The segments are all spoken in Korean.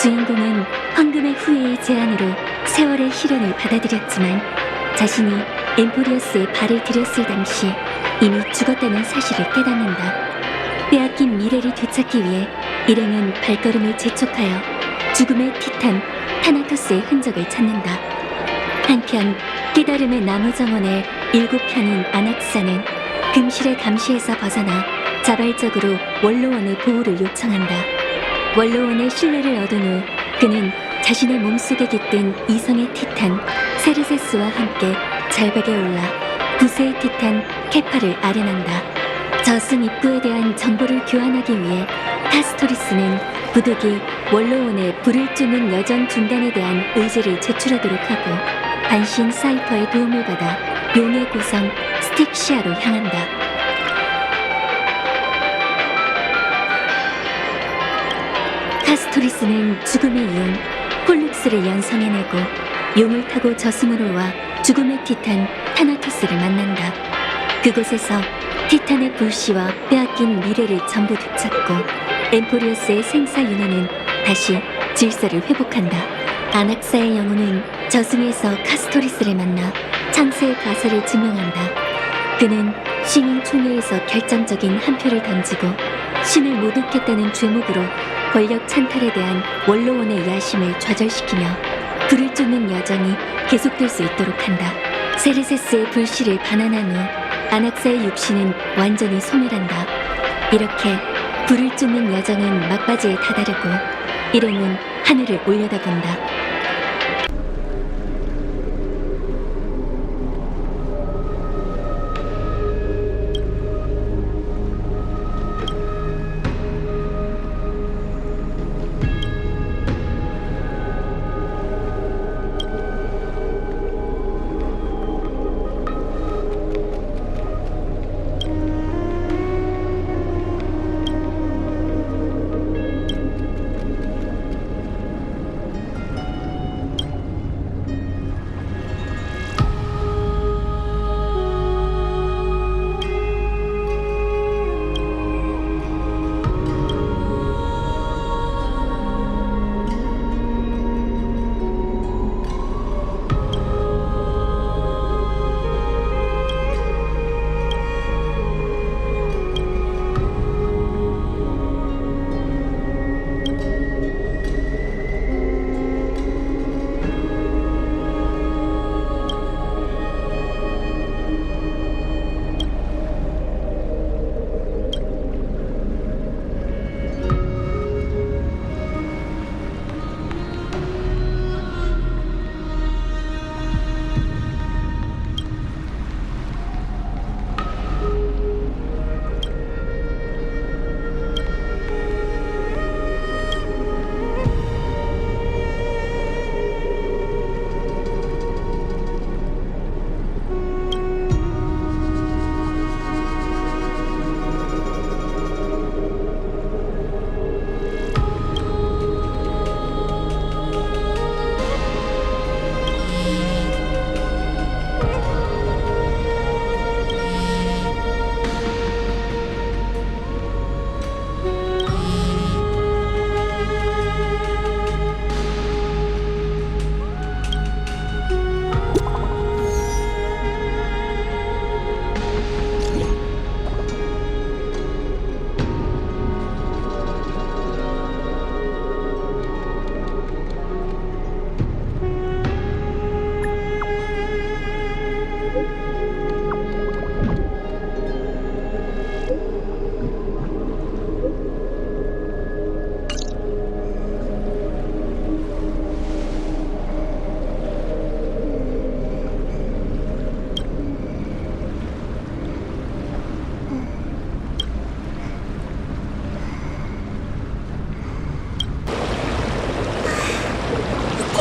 주인공은 황금의 후예의 제안으로 세월의 희련을 받아들였지만 자신이 엠포리어스에 발을 들였을 당시 이미 죽었다는 사실을 깨닫는다. 빼앗긴 미래를 되찾기 위해 일행은 발걸음을 재촉하여 죽음의 티탄 타나토스의 흔적을 찾는다. 한편 깨달음의 나무 정원의 7편인 아낙사는 금실의 감시에서 벗어나 자발적으로 원로원의 보호를 요청한다. 원로원의 신뢰를 얻은 후 그는 자신의 몸속에 깃든 이성의 티탄 세르세스와 함께 절벽에 올라 구세의 티탄 케파를 아련한다. 저승 입구에 대한 정보를 교환하기 위해 카스토리스는 부득이 원로원의 불을 쫓는 여정 중단에 대한 의지를 제출하도록 하고 반신 사이퍼의 도움을 받아 용의 고성 스틱시아로 향한다. 카스토리스는 죽음의 용 폴룩스를 연성해내고 용을 타고 저승으로 와 죽음의 티탄 타나토스를 만난다. 그곳에서 티탄의 불씨와 빼앗긴 미래를 전부 되찾고 엠포리어스의 생사 윤회는 다시 질서를 회복한다. 아낙사의 영혼은 저승에서 카스토리스를 만나 창세의 가설을 증명한다. 그는 시민 총회에서 결정적인 한 표를 던지고 신을 모독했다는 죄목으로 권력 찬탈에 대한 원로원의 야심을 좌절시키며 불을 쫓는 여정이 계속될 수 있도록 한다. 세르세스의 불씨를 반환한 후 아낙사의 육신은 완전히 소멸한다. 이렇게 불을 쫓는 여정은 막바지에 다다르고 일행은 하늘을 올려다본다.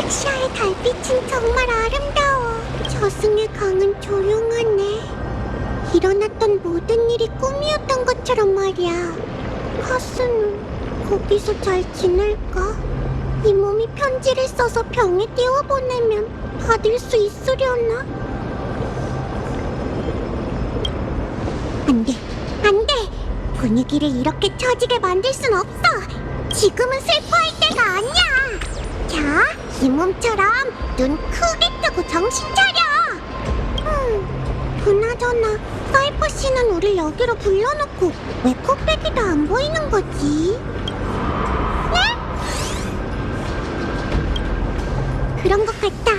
섹시아의 달빛은 정말 아름다워. 저승의 강은 조용하네. 일어났던 모든 일이 꿈이었던 것처럼 말이야. 카스는 거기서 잘 지낼까? 이 몸이 편지를 써서 병에 띄워보내면 받을 수 있으려나? 안 돼, 안 돼! 분위기를 이렇게 처지게 만들 순 없어! 지금은 슬퍼할 때가 아니야. 자, 이 몸처럼 눈 크게 뜨고 정신 차려. 그나저나 사이퍼 씨는 우릴 여기로 불러놓고 왜 코빼기도 안 보이는 거지? 네? 그런 것 같다.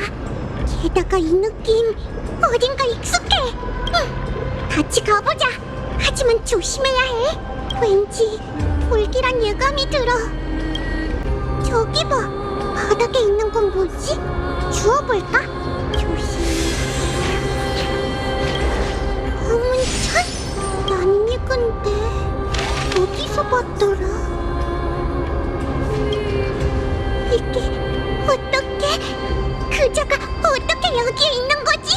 게다가 이 느낌 어딘가 익숙해. 같이 가보자. 하지만 조심해야 해. 왠지 불길한 예감이 들어. 저기 봐. 바닥에 있는 건 뭐지? 주워볼까? 조심. 검은 천? 낯익은데 어디서 봤더라? 이게 어떻게? 그자가 어떻게 여기에 있는 거지?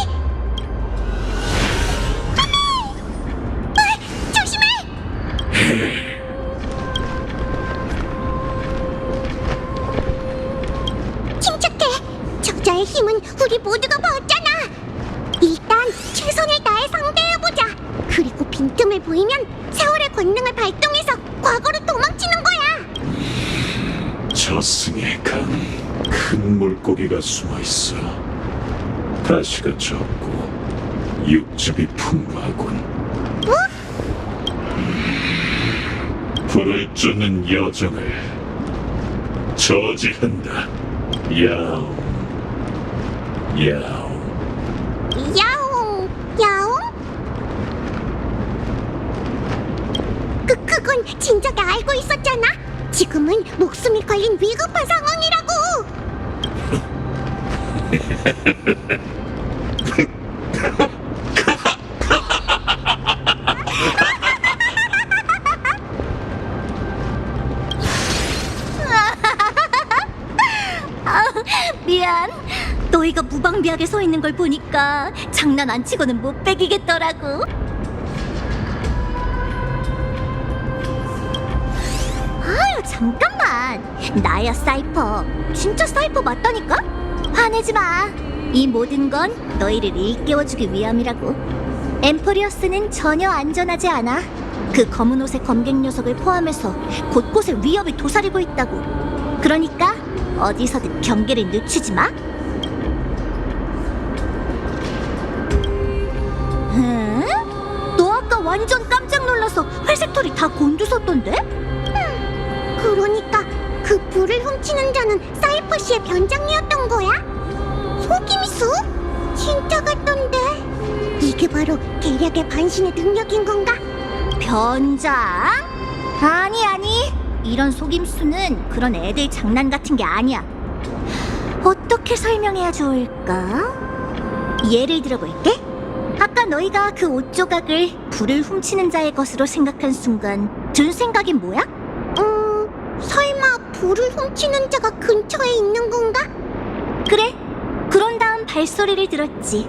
조심해! 침착해. 적자의 힘은 우리 모두가 봤잖아. 일단 최선을 다해 상대해보자. 그리고 빈틈을 보이면 세월의 권능을 발동해서 과거로 도망치는 거야. 저승의 강, 큰 물고기가 숨어있어. 가시가 적고 육즙이 풍부하군. 불을 쫓는 여정을 저지한다. 야옹, 야옹. 야옹, 야옹? 그건 진작에 알고 있었잖아. 지금은 목숨이 걸린 위급한 상황이라고. 미안. 너희가 무방비하게 서 있는 걸 보니까 장난 안 치고는 못 빼기겠더라고. 아유, 잠깐만. 나야 사이퍼. 진짜 사이퍼 맞다니까? 화내지 마. 이 모든 건 너희를 일깨워주기 위함이라고. 엠포리어스는 전혀 안전하지 않아. 그 검은 옷의 검객 녀석을 포함해서 곳곳에 위협이 도사리고 있다고. 그러니까 어디서든 경계를 늦추지 마. 응? 너 아까 완전 깜짝 놀라서 회색 털이 다 곤두섰던데? 그러니까 그 불을 훔치는 자는 사이퍼 씨의 변장이었던 거야? 속임수? 진짜 같던데. 이게 바로 계략의 반신의 능력인 건가? 변장? 아니. 이런 속임수는 그런 애들 장난 같은 게 아니야. 어떻게 설명해야 좋을까? 예를 들어볼게. 아까 너희가 그 옷 조각을 불을 훔치는 자의 것으로 생각한 순간 든 생각이 뭐야? 설마 불을 훔치는 자가 근처에 있는 건가? 그래. 그런 다음 발소리를 들었지.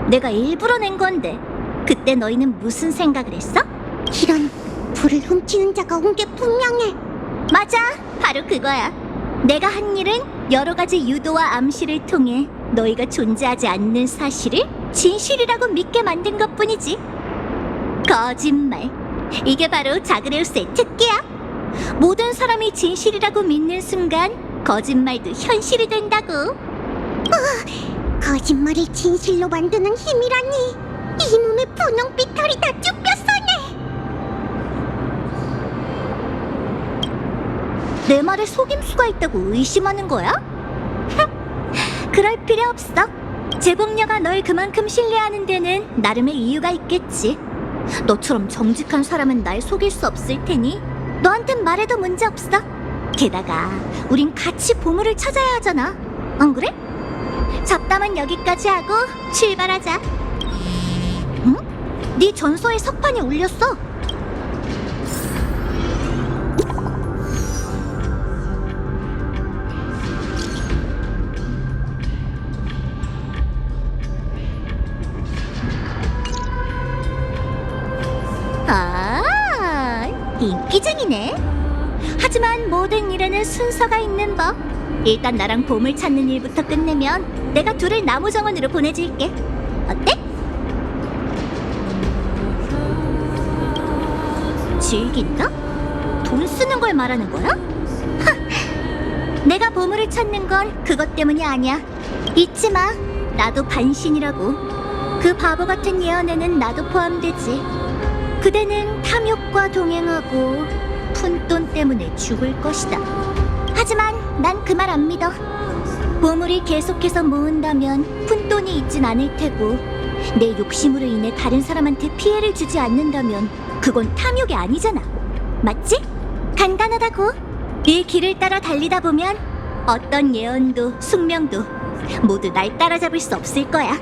내가 일부러 낸 건데 그때 너희는 무슨 생각을 했어? 이런, 불을 훔치는 자가 온 게 분명해. 맞아. 바로 그거야. 내가 한 일은 여러 가지 유도와 암시를 통해 너희가 존재하지 않는 사실을 진실이라고 믿게 만든 것뿐이지. 거짓말. 이게 바로 자그레우스의 특기야. 모든 사람이 진실이라고 믿는 순간 거짓말도 현실이 된다고. 거짓말을 진실로 만드는 힘이라니. 이 몸의 분홍빛 털이 다 쭈뼛서네. 내 말에 속임수가 있다고 의심하는 거야? 그럴 필요 없어. 제복녀가 널 그만큼 신뢰하는 데는 나름의 이유가 있겠지. 너처럼 정직한 사람은 날 속일 수 없을 테니 너한텐 말해도 문제 없어. 게다가 우린 같이 보물을 찾아야 하잖아. 안 그래? 잡담은 여기까지 하고 출발하자. 응? 네 전서에 석판이 울렸어. 인기쟁이네. 하지만 모든 일에는 순서가 있는 법. 일단 나랑 보물 찾는 일부터 끝내면 내가 둘을 나무 정원으로 보내줄게. 어때? 즐긴다? 돈 쓰는 걸 말하는 거야? 내가 보물을 찾는 건 그것 때문이 아니야. 잊지 마. 나도 반신이라고. 그 바보 같은 예언에는 나도 포함되지. 그대는 탐욕과 동행하고 푼돈 때문에 죽을 것이다. 하지만 난 그 말 안 믿어. 보물이 계속해서 모은다면 푼돈이 있진 않을 테고, 내 욕심으로 인해 다른 사람한테 피해를 주지 않는다면 그건 탐욕이 아니잖아. 맞지? 간단하다고. 이 길을 따라 달리다 보면 어떤 예언도 숙명도 모두 날 따라잡을 수 없을 거야.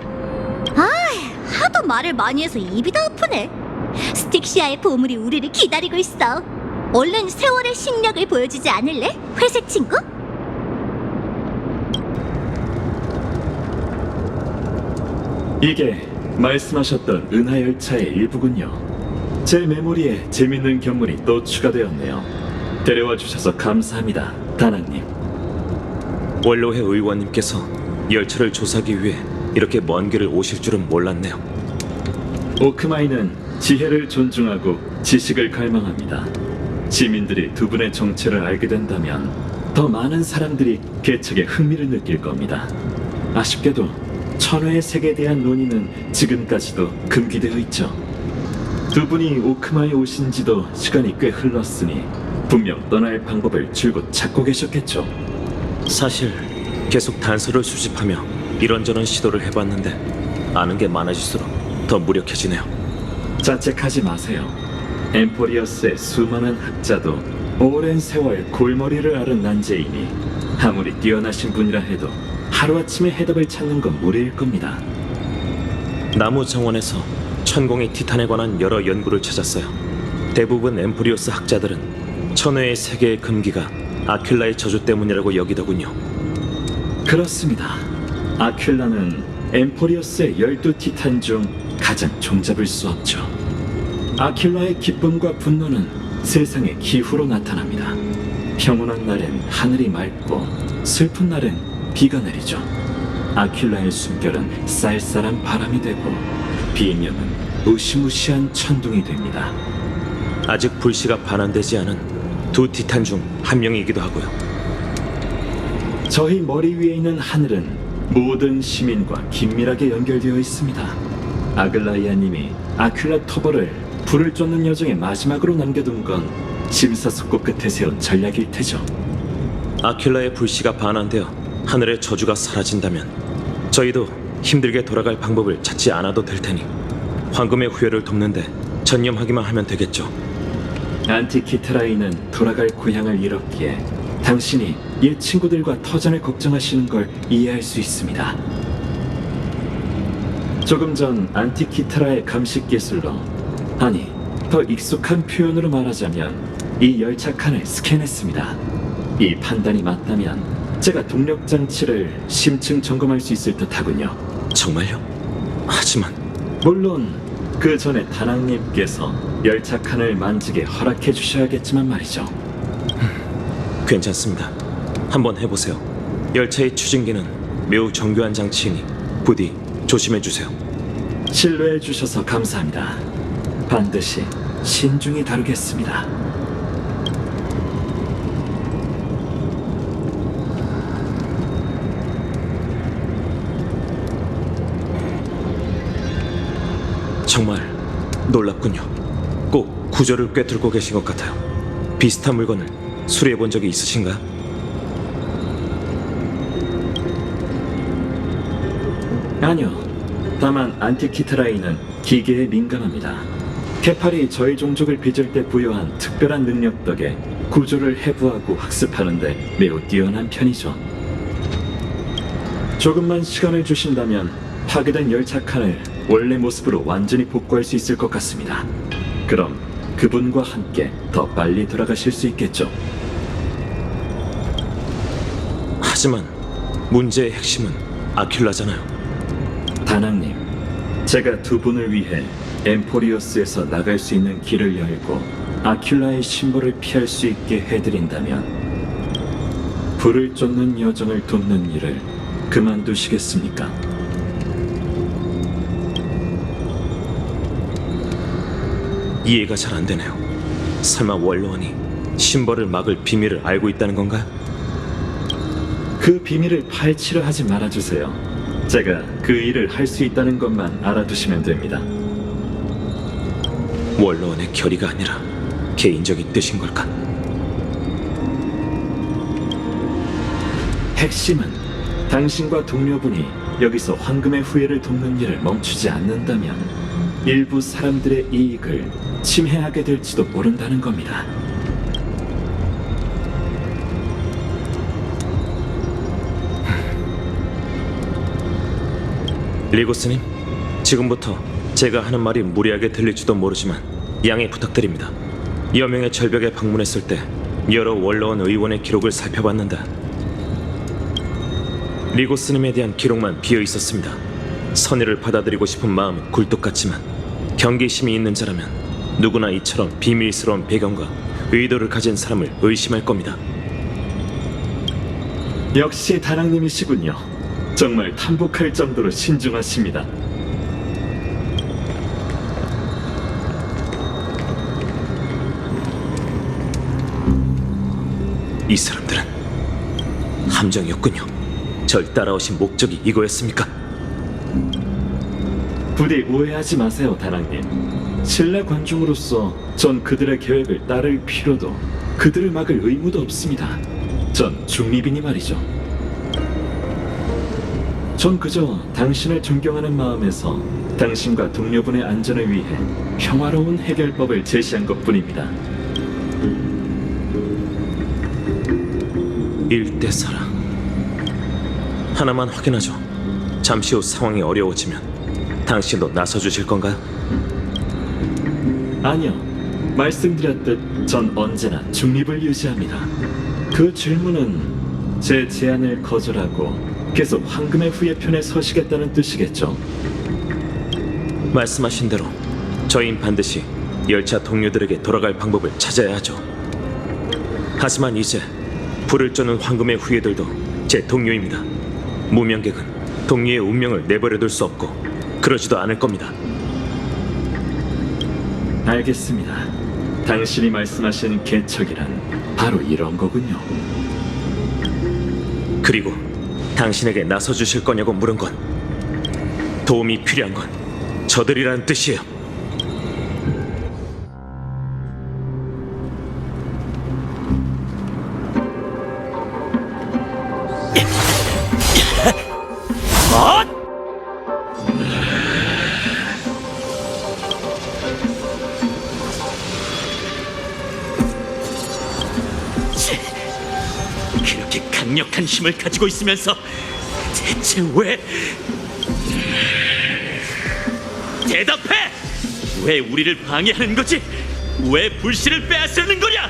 아, 하도 말을 많이 해서 입이 다 아프네. 스틱시아의 보물이 우리를 기다리고 있어. 얼른 세월의 식력을 보여주지 않을래? 회색 친구? 이게 말씀하셨던 은하열차의 일부군요. 제 메모리에 재밌는 견문이 또 추가되었네요. 데려와 주셔서 감사합니다, 다낭님. 원로회 의원님께서 열차를 조사하기 위해 이렇게 먼 길을 오실 줄은 몰랐네요. 오크마이는 지혜를 존중하고 지식을 갈망합니다. 시민들이 두 분의 정체를 알게 된다면 더 많은 사람들이 개척에 흥미를 느낄 겁니다. 아쉽게도 천회의 색에 대한 논의는 지금까지도 금기되어 있죠. 두 분이 오크마에 오신 지도 시간이 꽤 흘렀으니 분명 떠날 방법을 줄곧 찾고 계셨겠죠. 사실 계속 단서를 수집하며 이런저런 시도를 해봤는데 아는 게 많아질수록 더 무력해지네요. 자책하지 마세요. 엠포리어스의 수많은 학자도 오랜 세월 골머리를 앓은 난제이니 아무리 뛰어나신 분이라 해도 하루아침에 해답을 찾는 건 무리일 겁니다. 나무 정원에서 천공의 티탄에 관한 여러 연구를 찾았어요. 대부분 엠포리오스 학자들은 천회의 세계의 금기가 아큘라의 저주 때문이라고 여기더군요. 그렇습니다. 아큘라는 엠포리어스의 12티탄 중 가장 종잡을 수 없죠. 아큘라의 기쁨과 분노는 세상의 기후로 나타납니다. 평온한 날엔 하늘이 맑고 슬픈 날엔 비가 내리죠. 아큘라의 숨결은 쌀쌀한 바람이 되고 비명은 무시무시한 천둥이 됩니다. 아직 불씨가 반환되지 않은 두 티탄 중 한 명이기도 하고요. 저희 머리 위에 있는 하늘은 모든 시민과 긴밀하게 연결되어 있습니다. 아글라이아님이 아큘라 토벌을 불을 쫓는 여정의 마지막으로 남겨둔 건 심사숙고 끝에 세운 전략일 테죠. 아큘라의 불씨가 반환되어 하늘의 저주가 사라진다면 저희도 힘들게 돌아갈 방법을 찾지 않아도 될 테니 황금의 후예를 돕는데 전념하기만 하면 되겠죠. 안티키트라이는 돌아갈 고향을 잃었기에 당신이 옛 친구들과 터전을 걱정하시는 걸 이해할 수 있습니다. 조금 전 안티키트라의 감식 기술로, 아니 더 익숙한 표현으로 말하자면 이 열차 칸을 스캔했습니다. 이 판단이 맞다면 제가 동력 장치를 심층 점검할 수 있을 듯하군요. 정말요? 하지만 물론 그 전에 다낭님께서 열차 칸을 만지게 허락해 주셔야겠지만 말이죠. 괜찮습니다. 한번 해보세요. 열차의 추진기는 매우 정교한 장치이니 부디 조심해 주세요. 신뢰해 주셔서 감사합니다. 반드시 신중히 다루겠습니다. 정말 놀랍군요. 꼭 구조를 꿰뚫고 계신 것 같아요. 비슷한 물건을 수리해 본 적이 있으신가요? 아니요. 다만 안티키트라이는 기계에 민감합니다. 케팔이 저희 종족을 빚을 때 부여한 특별한 능력 덕에 구조를 해부하고 학습하는데 매우 뛰어난 편이죠. 조금만 시간을 주신다면 파괴된 열차 칸을 원래 모습으로 완전히 복구할 수 있을 것 같습니다. 그럼 그분과 함께 더 빨리 돌아가실 수 있겠죠. 하지만 문제의 핵심은 아큘라잖아요. 다낭님, 제가 두 분을 위해 엠포리오스에서 나갈 수 있는 길을 열고 아큘라의 심벌을 피할 수 있게 해드린다면 불을 쫓는 여정을 돕는 일을 그만두시겠습니까? 이해가 잘 안 되네요. 설마 원로원이 심벌을 막을 비밀을 알고 있다는 건가요? 그 비밀을 파헤치려 하지 말아주세요. 제가 그 일을 할 수 있다는 것만 알아두시면 됩니다. 원로원의 결의가 아니라 개인적인 뜻인 걸까? 핵심은 당신과 동료분이 여기서 황금의 후예를 돕는 일을 멈추지 않는다면 일부 사람들의 이익을 침해하게 될지도 모른다는 겁니다. 리고스님, 지금부터 제가 하는 말이 무리하게 들릴지도 모르지만 양해 부탁드립니다. 여명의 절벽에 방문했을 때 여러 원로원 의원의 기록을 살펴봤는데 리고스님에 대한 기록만 비어 있었습니다. 선의를 받아들이고 싶은 마음은 굴뚝 같지만 경계심이 있는 자라면 누구나 이처럼 비밀스러운 배경과 의도를 가진 사람을 의심할 겁니다. 역시 다랑님이시군요. 정말 탐복할 정도로 신중하십니다. 이 사람들은 함정이었군요. 절 따라오신 목적이 이거였습니까? 부디 오해하지 마세요, 다랑님. 신뢰 관중으로서 전 그들의 계획을 따를 필요도 그들을 막을 의무도 없습니다. 전 중립이니 말이죠. 전 그저 당신을 존경하는 마음에서 당신과 동료분의 안전을 위해 평화로운 해결법을 제시한 것뿐입니다. 1대4라. 하나만 확인하죠. 잠시 후 상황이 어려워지면 당신도 나서주실 건가요? 아니요. 말씀드렸듯 전 언제나 중립을 유지합니다. 그 질문은 제 제안을 거절하고 계속 황금의 후예 편에 서시겠다는 뜻이겠죠. 말씀하신 대로 저희는 반드시 열차 동료들에게 돌아갈 방법을 찾아야 하죠. 하지만 이제 불을 쫓는 황금의 후예들도 제 동료입니다. 무명객은 동료의 운명을 내버려둘 수 없고 그러지도 않을 겁니다. 알겠습니다. 당신이 말씀하신 개척이란 바로 이런 거군요. 그리고 당신에게 나서주실 거냐고 물은 건 도움이 필요한 건 저들이라는 뜻이에요. 그렇게 강력한 힘을 가지고 있으면서 대체 왜... 대답해! 왜 우리를 방해하는 거지? 왜 불씨를 빼앗으려는 거냐?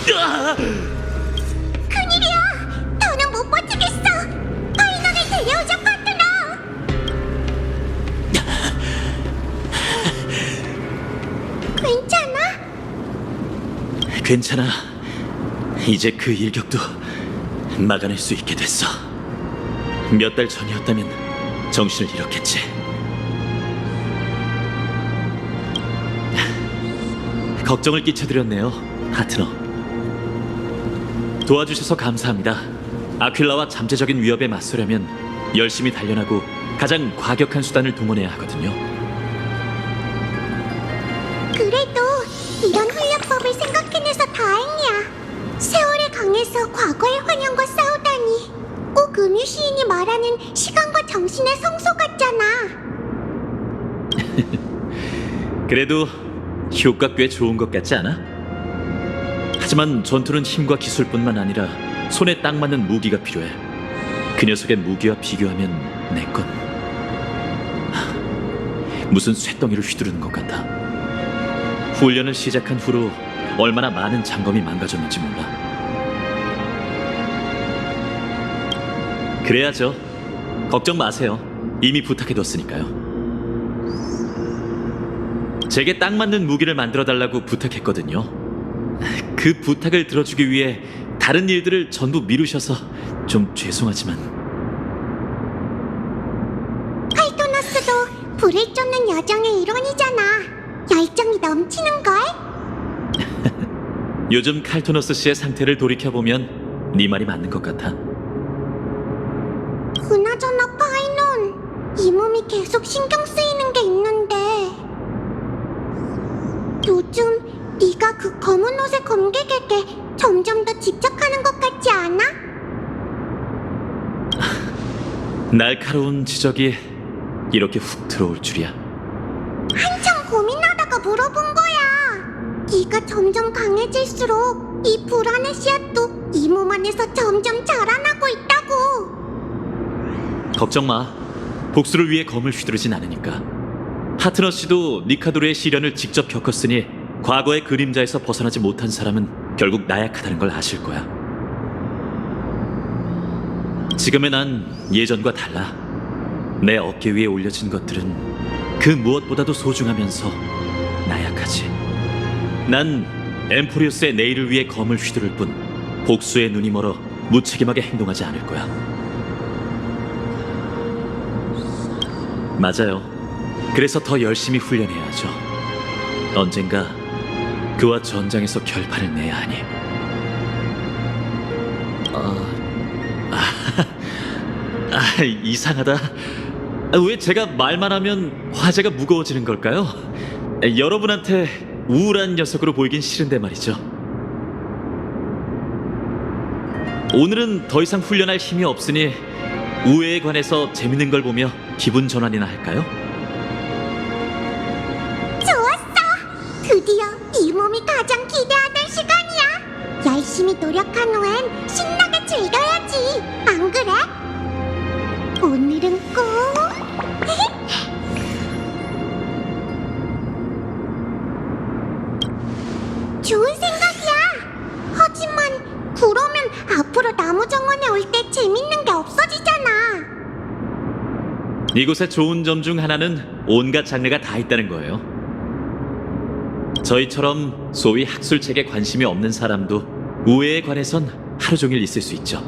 으아! 큰일이야! 더는 못 버티겠어! 파이널을 데려오자, 파트너! 괜찮아? 괜찮아. 이제 그 일격도 막아낼 수 있게 됐어. 몇 달 전이었다면 정신을 잃었겠지. 걱정을 끼쳐드렸네요, 파트너. 도와주셔서 감사합니다. 아퀼라와 잠재적인 위협에 맞서려면 열심히 단련하고 가장 과격한 수단을 동원해야 하거든요. 그래도 이런 훈련법을 생각해내서 다행이야. 세월의 강에서 과거의 환영과 싸우다니 꼭 음유 시인이 말하는 시간과 정신의 성소 같잖아. 그래도 효과 꽤 좋은 것 같지 않아? 하지만 전투는 힘과 기술뿐만 아니라 손에 딱 맞는 무기가 필요해. 그 녀석의 무기와 비교하면 내 건 무슨 쇳덩이를 휘두르는 것 같아. 훈련을 시작한 후로 얼마나 많은 장검이 망가졌는지 몰라. 그래야죠. 걱정 마세요. 이미 부탁해뒀으니까요. 제게 딱 맞는 무기를 만들어달라고 부탁했거든요. 그 부탁을 들어주기 위해 다른 일들을 전부 미루셔서 좀 죄송하지만 카이토너스도 불을 쫓는 여정의 일원이잖아. 열정이 넘치는걸? 요즘 칼토너스 씨의 상태를 돌이켜보면 네 말이 맞는 것 같아. 그나저나 파이논, 이 몸이 계속 신경 쓰이는 게 있는데 요즘 네가 그 검은 옷의 검객에게 점점 더 집착하는 것 같지 않아? 날카로운 지적이 이렇게 훅 들어올 줄이야. 한참 고민하다가 물어본 거야. 네가 점점 강해질수록 이 불안의 씨앗도 이 몸 안에서 점점 자라나고 있다고. 걱정 마. 복수를 위해 검을 휘두르진 않으니까. 하트너 씨도 니카도르의 시련을 직접 겪었으니 과거의 그림자에서 벗어나지 못한 사람은 결국 나약하다는 걸 아실 거야. 지금의 난 예전과 달라. 내 어깨 위에 올려진 것들은 그 무엇보다도 소중하면서 나약하지. 난 엠포리우스의 내일을 위해 검을 휘두를 뿐 복수의 눈이 멀어 무책임하게 행동하지 않을 거야. 맞아요. 그래서 더 열심히 훈련해야죠. 언젠가 그와 전장에서 결판을 내야 하니. 이상하다. 왜 제가 말만 하면 화제가 무거워지는 걸까요? 여러분한테 우울한 녀석으로 보이긴 싫은데 말이죠. 오늘은 더 이상 훈련할 힘이 없으니 우애에 관해서 재밌는 걸 보며 기분 전환이나 할까요? 좋았어. 드디어 이 몸이 가장 기대하던 시간이야. 열심히 노력한 후엔 신나게 즐겨야지. 안 그래? 오늘은 꼭 좋은 생각이야. 하지만 그러면 앞으로 나무 정원에 올 때 재밌는 게 없어지잖아. 이곳의 좋은 점 중 하나는 온갖 장르가 다 있다는 거예요. 저희처럼 소위 학술책에 관심이 없는 사람도 우애에 관해선 하루 종일 있을 수 있죠.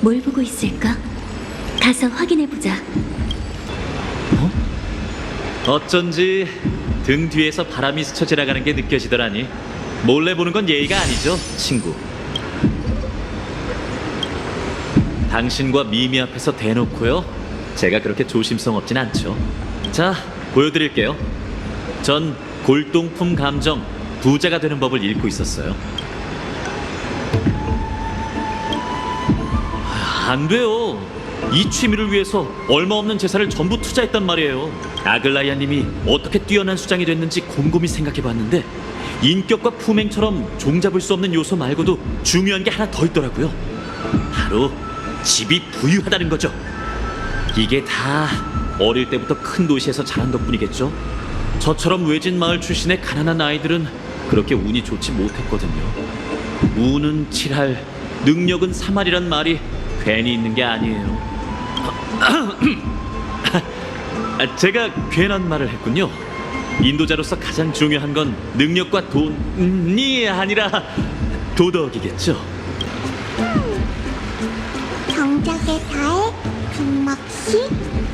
뭘 보고 있을까? 가서 확인해보자. 어쩐지 등 뒤에서 바람이 스쳐 지나가는 게 느껴지더라니. 몰래 보는 건 예의가 아니죠, 친구. 당신과 미미 앞에서 대놓고요. 제가 그렇게 조심성 없진 않죠. 자, 보여드릴게요. 전 골동품 감정, 부자가 되는 법을 읽고 있었어요. 안 돼요. 이 취미를 위해서 얼마 없는 재산을 전부 투자했단 말이에요. 아글라이아님이 어떻게 뛰어난 수장이 됐는지 곰곰이 생각해봤는데 인격과 품행처럼 종잡을 수 없는 요소 말고도 중요한 게 하나 더 있더라고요. 바로 집이 부유하다는 거죠. 이게 다 어릴 때부터 큰 도시에서 자란 덕분이겠죠. 저처럼 외진 마을 출신의 가난한 아이들은 그렇게 운이 좋지 못했거든요. 운은 7할, 능력은 3할이란 말이 괜히 있는 게 아니에요. 제가 괜한 말을 했군요. 인도자로서 가장 중요한 건 능력과 돈이 아니라 도덕이겠죠. 정작의 달, 빈막시,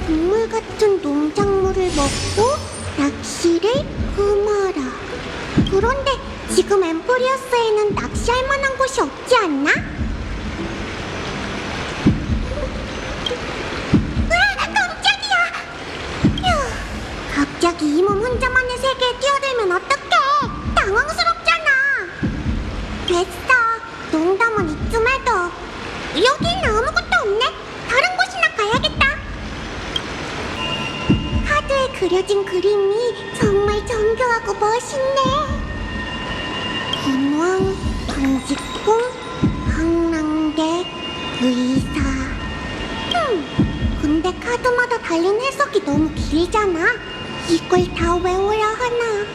동물 같은 농작물을 먹고 낚시를 금하라. 그런데 지금 엠포리어스에는 낚시할 만한 곳이 없지 않나? 깜짝이야! 휴, 갑자기 이 몸 혼자만의 세계에 뛰어들면 어떡해! 당황스럽잖아! 됐어, 농담은 이쯤 해도. 여긴 아무것도 없네? 다른 곳이나 가야겠다. 카드에 그려진 그림이 정말 정교하고 멋있네. 군왕, 단직공, 황랑대, 의사. 근데 카드마다 달린 해석이 너무 길잖아. 이걸 다 외워야 하나?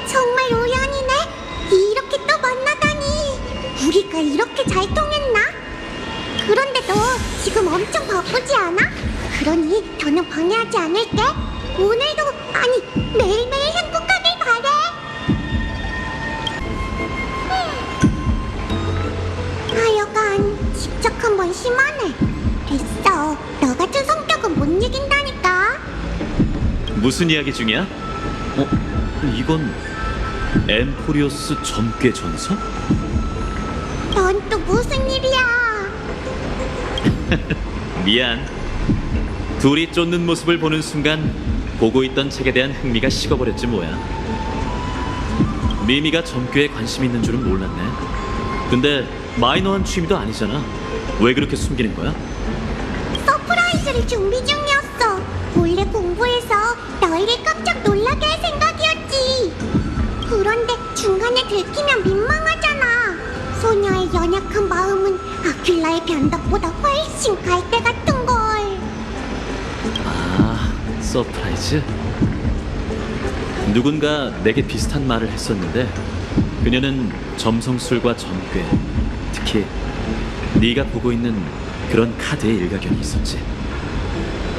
정말 우연이네. 이렇게 또 만나다니. 우리가 이렇게 잘 통했나? 그런데 너 지금 엄청 바쁘지 않아? 그러니 더는 방해하지 않을게. 오늘도, 아니 매일매일 행복하길 바래. 하여간 집착한 번 심하네. 됐어, 너 같은 성격은 못 이긴다니까. 무슨 이야기 중이야? 이건 엠포리오스 점괘 전서? 넌 또 무슨 일이야? 미안. 둘이 쫓는 모습을 보는 순간 보고 있던 책에 대한 흥미가 식어버렸지 뭐야. 미미가 점괘에 관심 있는 줄은 몰랐네. 근데 마이너한 취미도 아니잖아. 왜 그렇게 숨기는 거야? 서프라이즈를 준비 중이었어. 몰래 공부해서 너희를 깜짝 놀라게 할 생각이었지. 그런데 중간에 들키면 민망하잖아. 소녀의 연약한 마음은 아큘라의 변덕보다 훨씬 갈대 같은걸. 아, 서프라이즈? 누군가 내게 비슷한 말을 했었는데 그녀는 점성술과 점괘, 특히 네가 보고 있는 그런 카드의 일가견이 있었지.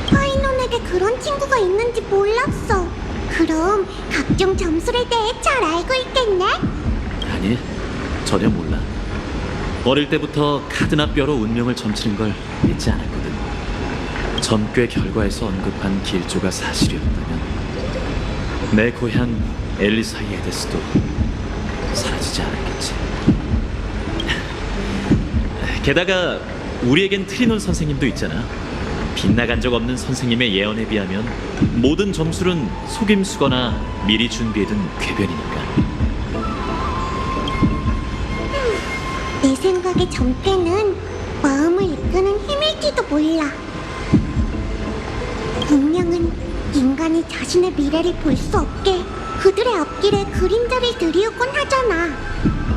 파이논에게 그런 친구가 있는지 몰랐어. 그럼 각종 점술에 대해 잘 알고 있겠네? 아니, 전혀 몰라. 어릴 때부터 카드나 뼈로 운명을 점치는 걸 믿지 않았거든. 점괘 결과에서 언급한 길조가 사실이었다면 내 고향 엘리사이 에데스도 사라지지 않았겠지. 게다가 우리에겐 트리논 선생님도 있잖아. 빗나간 적 없는 선생님의 예언에 비하면 모든 점술은 속임수거나 미리 준비해둔 궤변이니까. 내 생각에 점괘는 마음을 이끄는 힘일지도 몰라. 운명은 인간이 자신의 미래를 볼 수 없게 그들의 앞길에 그림자를 들이우곤 하잖아.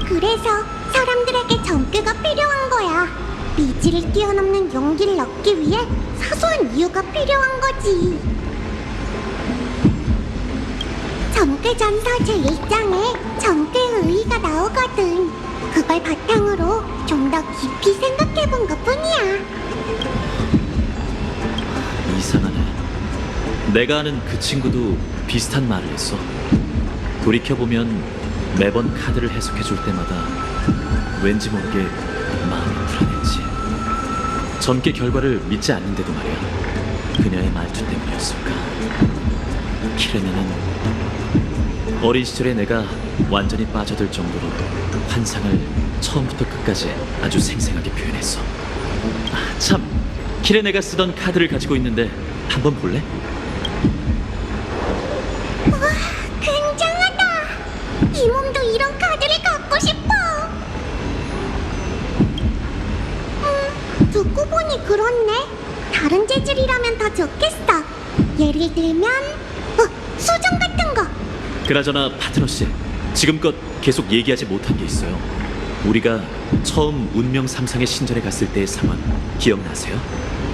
그래서 사람들에게 점괘가 필요한 거야. 미지를 뛰어넘는 용기를 얻기 위해 사소한 이유가 필요한 거지. 점괘전서 제1장에 점괘의 의의가 나오거든. 그걸 바탕으로 좀 더 깊이 생각해본 것뿐이야. 이상하네. 내가 아는 그 친구도 비슷한 말을 했어. 돌이켜보면 매번 카드를 해석해 줄 때마다 왠지 모르게 마음이 불안했지. 점괘 결과를 믿지 않는데도 말이야. 그녀의 말투 때문이었을까? 키레네는 어린 시절에 내가 완전히 빠져들 정도로 환상을 처음부터 끝까지 아주 생생하게 표현했어. 아, 참, 키레네가 쓰던 카드를 가지고 있는데 한번 볼래? 우와, 굉장하다. 이 몸도 이런 카드를 갖고 싶어. 듣고 보니 그렇네. 다른 재질이라면 더 좋겠어. 예를 들면 수정 같은 거. 그나저나 파트너 씨, 지금껏 계속 얘기하지 못한 게 있어요. 우리가 처음 운명 삼상의 신전에 갔을 때의 상황 기억나세요?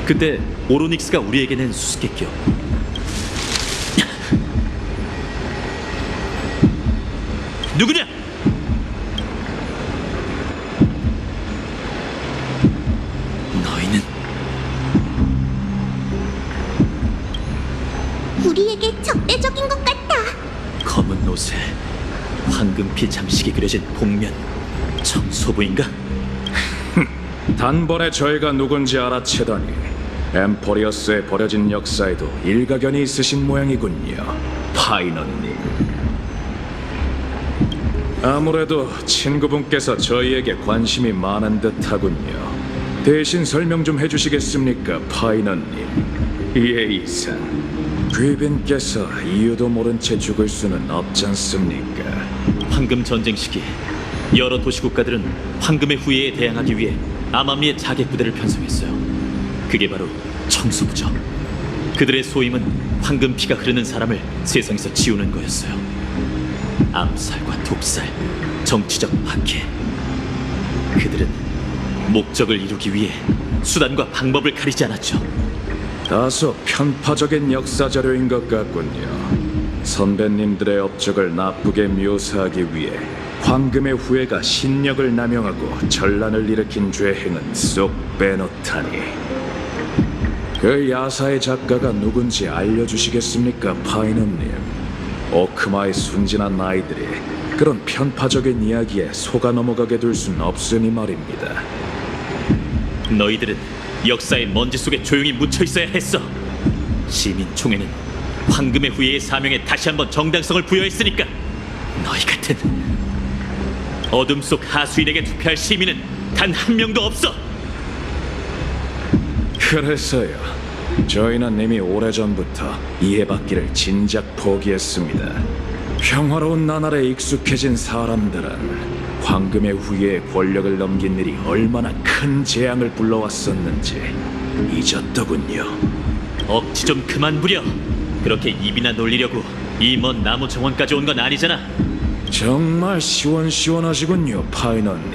그때 오로닉스가 우리에게 낸 수수께끼요. 누구냐? 너희는 우리에게 적대적인 것 같아. 검은 옷에 황금피 장식이 그려진 복면 청소부인가? 단번에 저희가 누군지 알아채다니 엠포리어스에 버려진 역사에도 일가견이 있으신 모양이군요, 파이너님. 아무래도 친구분께서 저희에게 관심이 많은 듯하군요. 대신 설명 좀 해주시겠습니까, 파이너님? 예이상, 귀빈께서 이유도 모른 채 죽을 수는 없지 않습니까? 황금 전쟁 시기 여러 도시 국가들은 황금의 후예에 대항하기 위해 아마미의 자객 부대를 편성했어요. 그게 바로 청소부죠. 그들의 소임은 황금 피가 흐르는 사람을 세상에서 지우는 거였어요. 암살과 독살, 정치적 박해. 그들은 목적을 이루기 위해 수단과 방법을 가리지 않았죠. 다소 편파적인 역사 자료인 것 같군요. 선배님들의 업적을 나쁘게 묘사하기 위해 황금의 후예가 신력을 남용하고 전란을 일으킨 죄행은 쏙 빼놓다니. 그 야사의 작가가 누군지 알려주시겠습니까, 파이너님? 오크마의 순진한 아이들이 그런 편파적인 이야기에 속아 넘어가게 둘 순 없으니 말입니다. 너희들은 역사의 먼지 속에 조용히 묻혀 있어야 했어. 시민총회는 황금의 후예의 사명에 다시 한번 정당성을 부여했으니까. 너희 같은 어둠 속 하수인에게 투표할 시민은 단 한 명도 없어. 그래서요, 저희는 이미 오래전부터 이해받기를 진작 포기했습니다. 평화로운 나날에 익숙해진 사람들은 황금의 후예의 권력을 넘긴 일이 얼마나 큰 재앙을 불러왔었는지 잊었더군요. 억지 좀 그만 부려. 그렇게 입이나 놀리려고 이 먼 나무 정원까지 온 건 아니잖아. 정말 시원시원하시군요, 파이너님.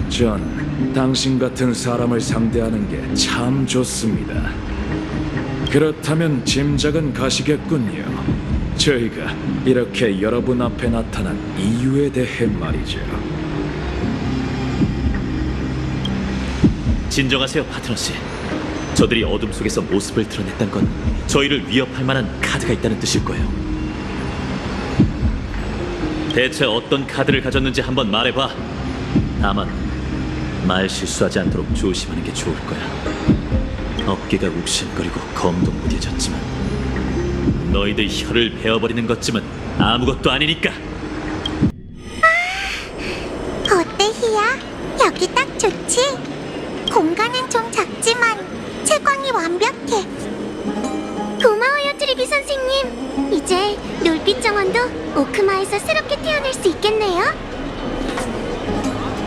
전 당신 같은 사람을 상대하는 게 참 좋습니다. 그렇다면 짐작은 가시겠군요. 저희가 이렇게 여러분 앞에 나타난 이유에 대해 말이죠. 진정하세요, 파트너 씨. 저들이 어둠 속에서 모습을 드러냈던 건 저희를 위협할 만한 카드가 있다는 뜻일 거예요. 대체 어떤 카드를 가졌는지 한번 말해봐. 다만 말 실수하지 않도록 조심하는 게 좋을 거야. 어깨가 욱신거리고 검도 무뎌졌지만 너희들 혀를 베어버리는 것쯤은 아무것도 아니니까. 어때, 희야? 여기 딱 좋지? 공간은 좀 작지만 채광이 완벽해. 고마워요, 트리비 선생님. 이제 놀빛 정원도 오크마에서 새롭게 태어날 수 있겠네요.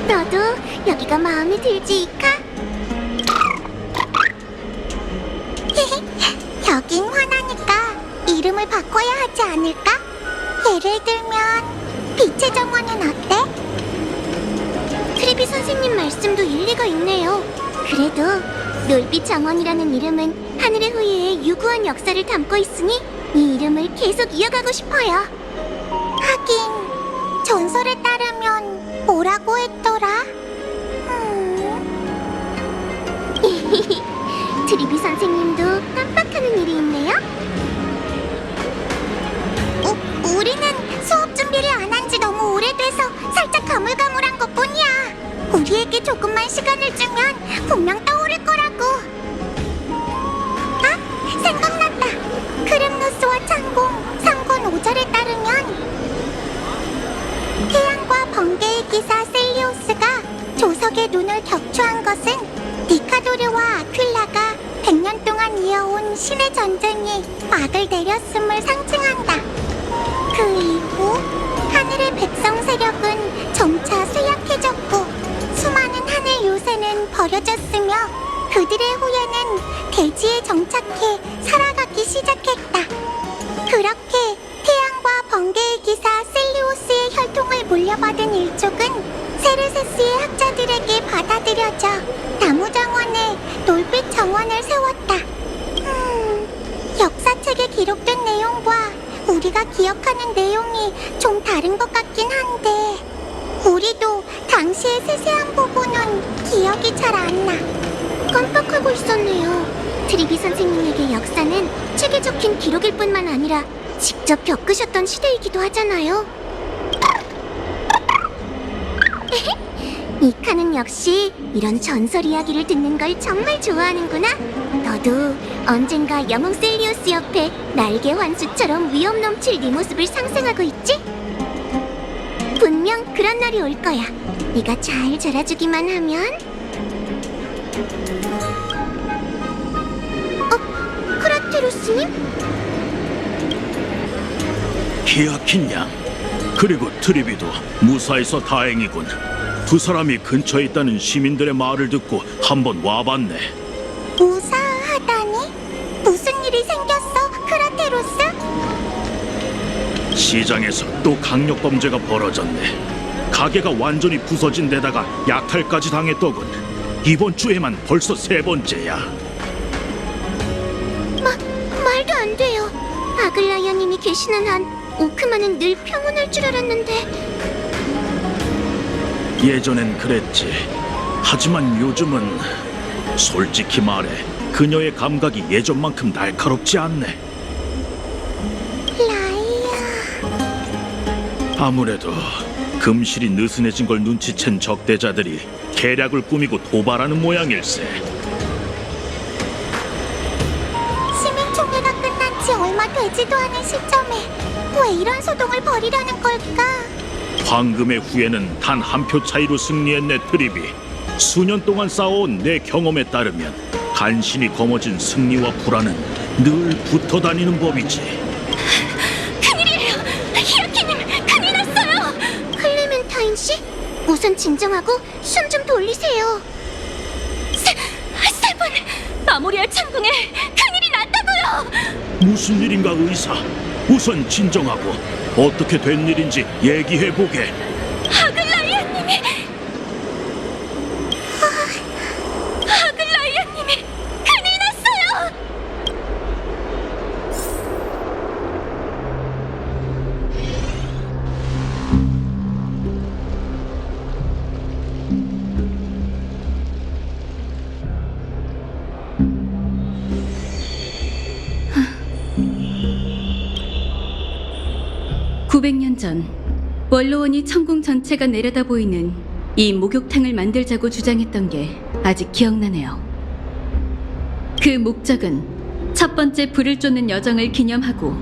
너도 여기가 마음에 들지, 이카? 여긴 화나니까 이름을 바꿔야 하지 않을까? 예를 들면 빛의 정원은 어때? 트리비 선생님 말씀도 일리가 있네요. 그래도 놀빛 정원이라는 이름은 하늘의 후예의 유구한 역사를 담고 있으니 이 이름을 계속 이어가고 싶어요. 하긴 전설에 따르면 뭐라고 했더라? 트리비 선생님도 깜빡하는 일이 있네요. 우리는 수업 준비를 안 한 지 너무 오래 우리에게 조금만 시간을 주면 분명 떠오를 거라고. 아, 생각났다. 크렘노스와 창공 3권 5절에 따르면 태양과 번개의 기사 셀리오스가 조석의 눈을 격추한 것은 디카도르와 아퀼라가 100년 동안 이어온 신의 전쟁에 막을 내렸음을 상징한다. 그 이후 하늘의 백성 세력은 점차 쇠약해졌고 수많은 하늘 요새는 버려졌으며 그들의 후예는 대지에 정착해 살아가기 시작했다. 그렇게 태양과 번개의 기사 셀리오스의 혈통을 물려받은 일족은 세르세스의 학자들에게 받아들여져 나무정원에 놀빛 정원을 세웠다. 역사책에 기록된 내용과 우리가 기억하는 내용이 좀 다른 것 같긴 한데 우리도 당시의 세세한 부분은 기억이 잘 안 나. 깜빡하고 있었네요. 트리비 선생님에게 역사는 책에 적힌 기록일 뿐만 아니라 직접 겪으셨던 시대이기도 하잖아요. 이카는 역시 이런 전설 이야기를 듣는 걸 정말 좋아하는구나. 너도 언젠가 영웅 셀리오스 옆에 날개 환수처럼 위험 넘칠 네 모습을 상상하고 있지? 분명 그런 날이 올 거야. 네가 잘 자라주기만 하면. 크라테로스님? 기아킨 양, 그리고 트리비도 무사해서 다행이군. 두 사람이 근처에 있다는 시민들의 말을 듣고 한번 와봤네. 무사하다니? 무슨 일이 생겼어, 크라테로스? 시장에서 또 강력 범죄가 벌어졌네. 가게가 완전히 부서진 데다가 약탈까지 당했더군. 이번 주에만 벌써 3번째야. 말도 안 돼요. 아글라이아님이 계시는 한 오크만은 늘 평온할 줄 알았는데. 예전엔 그랬지. 하지만 요즘은 솔직히 말해 그녀의 감각이 예전만큼 날카롭지 않네. 라이아. 아무래도 금실이 느슨해진 걸 눈치챈 적대자들이 계략을 꾸미고 도발하는 모양일세. 시민총회가 끝난 지 얼마 되지도 않은 시점에 왜 이런 소동을 벌이려는 걸까? 황금의 후예는 단 한 표 차이로 승리했네. 트리비. 수년 동안 쌓아온 내 경험에 따르면 간신히 거머쥔 승리와 불안은 늘 붙어 다니는 법이지. 큰일이에요! 히아키님, 큰일 났어요! 클레멘타인 씨? 우선 진정하고 숨 좀 돌리세요. 세븐! 아모리알 창궁에 큰일이 났다고요! 무슨 일인가 의사? 우선 진정하고 어떻게 된 일인지 얘기해보게. 아글라이아님이 큰일 났어요! (900년) 전 원로원이 천궁 전체가 내려다 보이는 이 목욕탕을 만들자고 주장했던 게 아직 기억나네요. 그 목적은 첫 번째 불을 쫓는 여정을 기념하고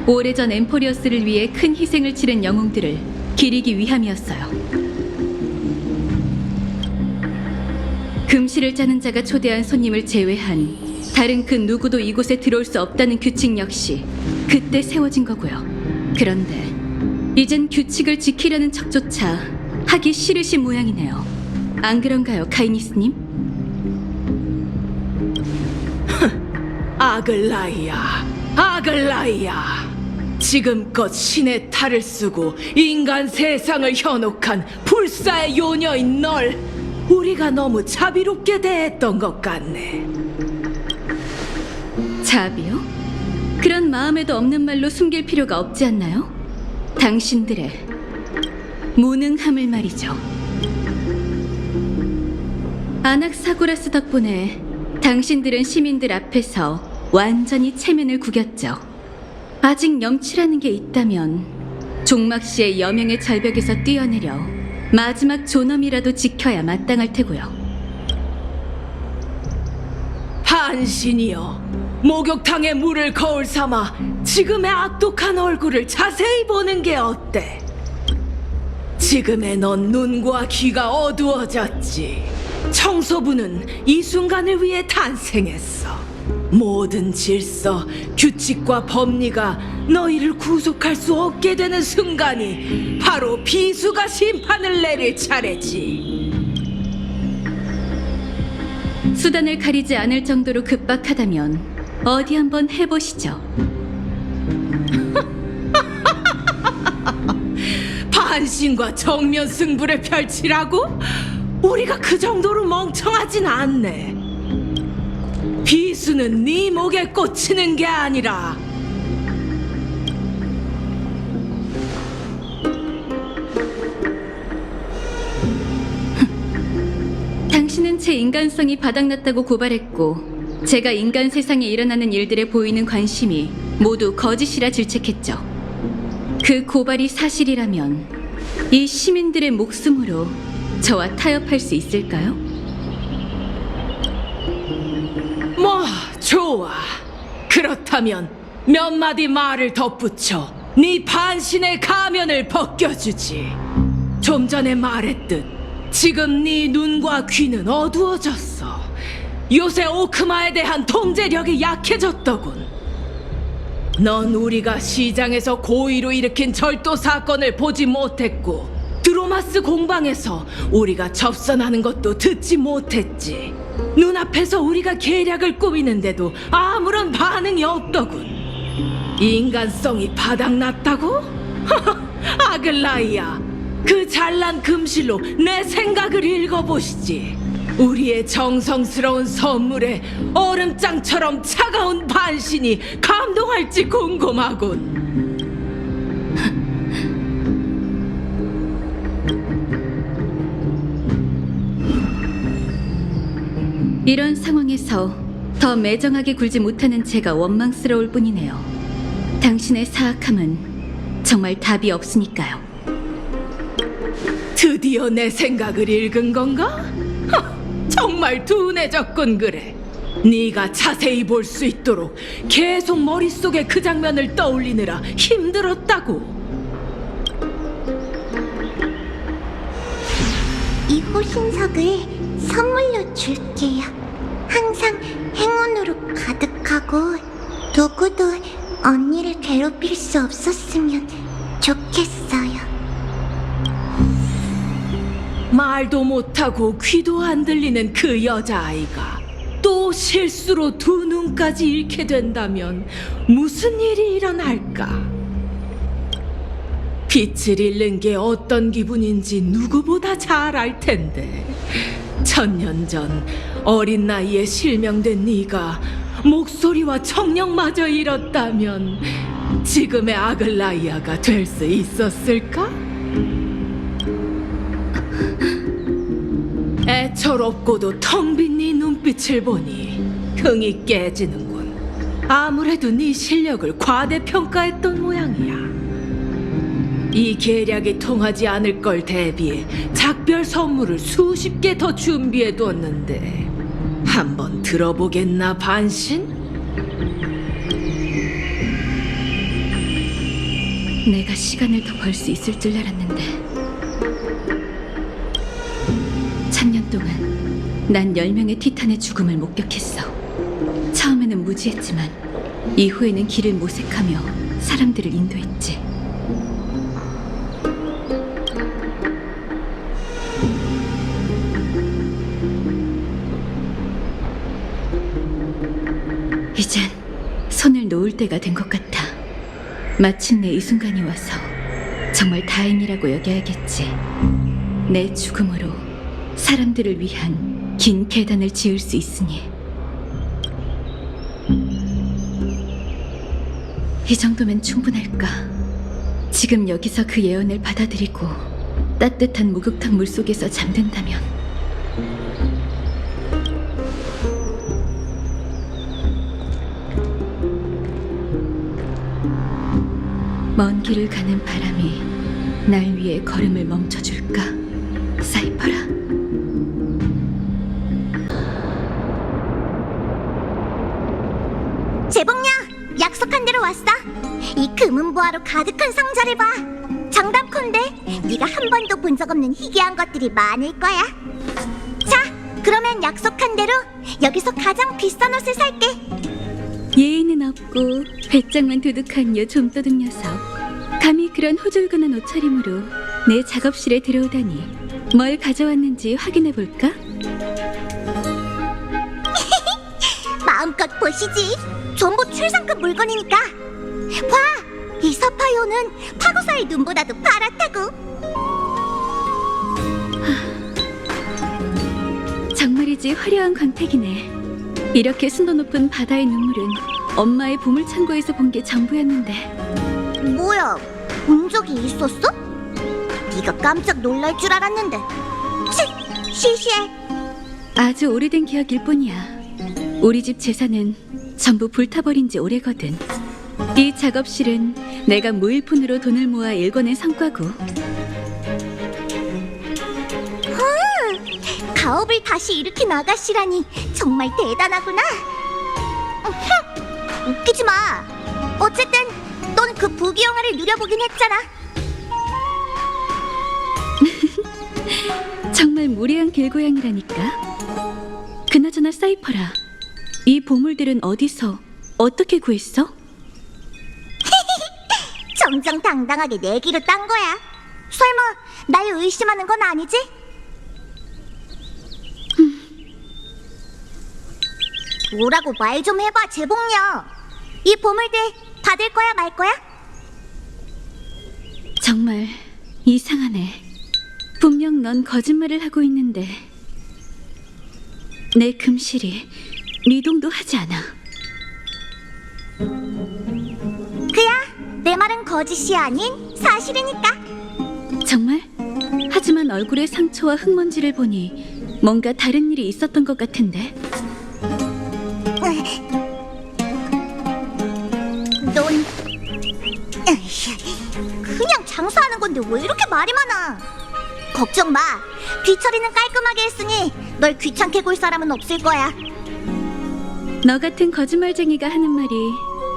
오래전 엠포리어스를 위해 큰 희생을 치른 영웅들을 기리기 위함이었어요. 금실을 짜는 자가 초대한 손님을 제외한 다른 그 누구도 이곳에 들어올 수 없다는 규칙 역시 그때 세워진 거고요. 그런데 이젠 규칙을 지키려는 척조차 하기 싫으신 모양이네요. 안 그런가요, 카이니스님? 아글라이아. 지금껏 신의 탈을 쓰고 인간 세상을 현혹한 불사의 요녀인 널 우리가 너무 자비롭게 대했던 것 같네. 자비요? 그런 마음에도 없는 말로 숨길 필요가 없지 않나요? 당신들의 무능함을 말이죠. 아낙사고라스 덕분에 당신들은 시민들 앞에서 완전히 체면을 구겼죠. 아직 염치라는 게 있다면 종막 씨의 여명의 절벽에서 뛰어내려 마지막 존엄이라도 지켜야 마땅할 테고요. 반신이여, 목욕탕에 물을 거울 삼아 지금의 악독한 얼굴을 자세히 보는 게 어때? 지금의 넌 눈과 귀가 어두워졌지. 청소부는 이 순간을 위해 탄생했어. 모든 질서, 규칙과 법리가 너희를 구속할 수 없게 되는 순간이 바로 비수가 심판을 내릴 차례지. 수단을 가리지 않을 정도로 급박하다면 어디 한번 해보시죠. 반신과 정면 승부를 펼치라고? 우리가 그 정도로 멍청하진 않네. 비수는 네 목에 꽂히는 게 아니라 당신은 제 인간성이 바닥났다고 고발했고, 제가 인간 세상에 일어나는 일들에 보이는 관심이 모두 거짓이라 질책했죠. 그 고발이 사실이라면 이 시민들의 목숨으로 저와 타협할 수 있을까요? 뭐 좋아. 그렇다면 몇 마디 말을 덧붙여 네 반신의 가면을 벗겨주지. 좀 전에 말했듯 지금 네 눈과 귀는 어두워졌어. 요새 오크마에 대한 통제력이 약해졌더군. 넌 우리가 시장에서 고의로 일으킨 절도 사건을 보지 못했고, 드로마스 공방에서 우리가 접선하는 것도 듣지 못했지. 눈앞에서 우리가 계략을 꾸미는데도 아무런 반응이 없더군. 인간성이 바닥났다고? 아글라이야, 그 잘난 금실로 내 생각을 읽어보시지. 우리의 정성스러운 선물에 얼음장처럼 차가운 반신이 감동할지 궁금하군. 이런 상황에서 더 매정하게 굴지 못하는 제가 원망스러울 뿐이네요. 당신의 사악함은 정말 답이 없으니까요. 드디어 내 생각을 읽은 건가? 정말 둔해졌군 그래. 네가 자세히 볼 수 있도록 계속 머릿속에 그 장면을 떠올리느라 힘들었다고. 이 호신석을 선물로 줄게요. 항상 행운으로 가득하고 누구도 언니를 괴롭힐 수 없었으면 좋겠어요. 말도 못하고 귀도 안 들리는 그 여자아이가 또 실수로 두 눈까지 잃게 된다면 무슨 일이 일어날까? 빛을 잃는 게 어떤 기분인지 누구보다 잘 알 텐데, 1000년 전 어린 나이에 실명된 네가 목소리와 청력마저 잃었다면 지금의 아글라이아가 될 수 있었을까? 애처롭고도 텅 빈 네 눈빛을 보니 흥이 깨지는군. 아무래도 네 실력을 과대평가했던 모양이야. 이 계략이 통하지 않을 걸 대비해 작별 선물을 수십 개 더 준비해뒀는데 한번 들어보겠나 반신? 내가 시간을 더 벌 수 있을 줄 알았는데, 1000년 동안 난 10명의 티탄의 죽음을 목격했어. 처음에는 무지했지만 이후에는 길을 모색하며 사람들을 인도했지. 이젠 손을 놓을 때가 된 것 같아. 마침내 이 순간이 와서 정말 다행이라고 여겨야겠지. 내 죽음으로 사람들을 위한 긴 계단을 지을 수 있으니. 이 정도면 충분할까? 지금 여기서 그 예언을 받아들이고 따뜻한 목욕탕 물속에서 잠든다면. 먼 길을 가는 바람이 날 위해 걸음을 멈춰줄까? 드문 보화로 가득한 상자를 봐. 정답컨대 네가 한 번도 본 적 없는 희귀한 것들이 많을 거야. 자, 그러면 약속한 대로 여기서 가장 비싼 옷을 살게. 예의는 없고 배짱만 두둑한 요 좀도둑 녀석. 감히 그런 호줄근한 옷차림으로 내 작업실에 들어오다니. 뭘 가져왔는지 확인해 볼까? 마음껏 보시지. 전부 최상급 물건이니까. 봐, 이 사파이어는 파고사의 눈보다도 파랗다고. 정말이지 화려한 광택이네. 이렇게 순도 높은 바다의 눈물은 엄마의 보물창고에서 본 게 전부였는데. 뭐야, 본 적이 있었어? 네가 깜짝 놀랄 줄 알았는데. 치, 시시해. 아주 오래된 기억일 뿐이야. 우리 집 재산은 전부 불타버린 지 오래거든. 이 작업실은 내가 무일푼으로 돈을 모아 일궈낸 성과고. 가업을 다시 일으킨 아가씨라니 정말 대단하구나. 웃기지 마. 어쨌든 넌 그 부귀영화를 누려보긴 했잖아. 정말 무례한 길고양이라니까. 그나저나 사이퍼라, 이 보물들은 어디서 어떻게 구했어? 정정당당하게 내기로 딴 거야. 설마 날 의심하는 건 아니지? 뭐라고 말 좀 해봐, 재봉녀. 이 보물들 받을 거야 말 거야? 정말 이상하네. 분명 넌 거짓말을 하고 있는데 내 금실이 미동도 하지 않아. 그야, 내 말은 거짓이 아닌 사실이니까. 정말? 하지만 얼굴의 상처와 흙먼지를 보니 뭔가 다른 일이 있었던 것 같은데. 넌 그냥 장사하는 건데 왜 이렇게 말이 많아? 걱정 마. 뒤처리는 깔끔하게 했으니 널 귀찮게 굴 사람은 없을 거야. 너 같은 거짓말쟁이가 하는 말이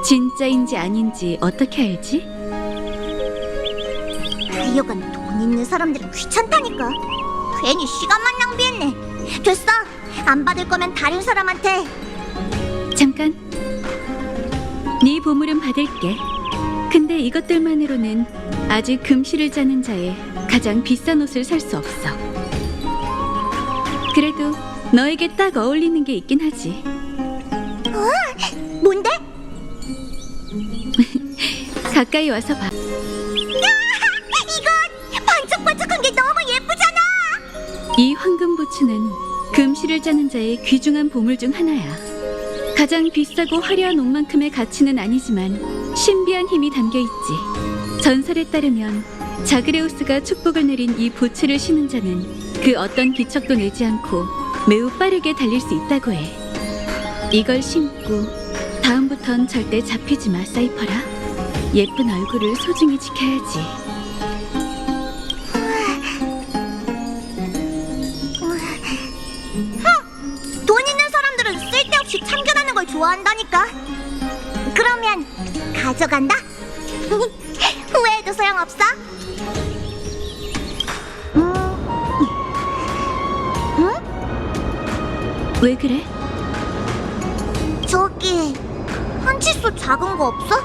진짜인지 아닌지 어떻게 알지? 하여간 돈 있는 사람들은 귀찮다니까. 괜히 시간만 낭비했네. 됐어. 안 받을 거면 다른 사람한테. 잠깐. 네 보물은 받을게. 근데 이것들만으로는 아직 금실을 짜는 자의 가장 비싼 옷을 살 수 없어. 그래도 너에게 딱 어울리는 게 있긴 하지. 뭔데? 가까이 와서 봐. 이건 반짝반짝한 게 너무 예쁘잖아. 이 황금 부츠는 금실을 짜는 자의 귀중한 보물 중 하나야. 가장 비싸고 화려한 옷만큼의 가치는 아니지만 신비한 힘이 담겨 있지. 전설에 따르면 자그레우스가 축복을 내린 이 부츠를 신은 자는 그 어떤 기척도 내지 않고 매우 빠르게 달릴 수 있다고 해. 이걸 신고 다음부턴 절대 잡히지 마, 사이퍼라. 예쁜 얼굴을 소중히 지켜야지. 돈 있는 사람들은 쓸데없이 참견하는 걸 좋아한다니까. 그러면 가져간다. 후회해도 소용없어. 왜 그래? 저기 한 치수 작은 거 없어?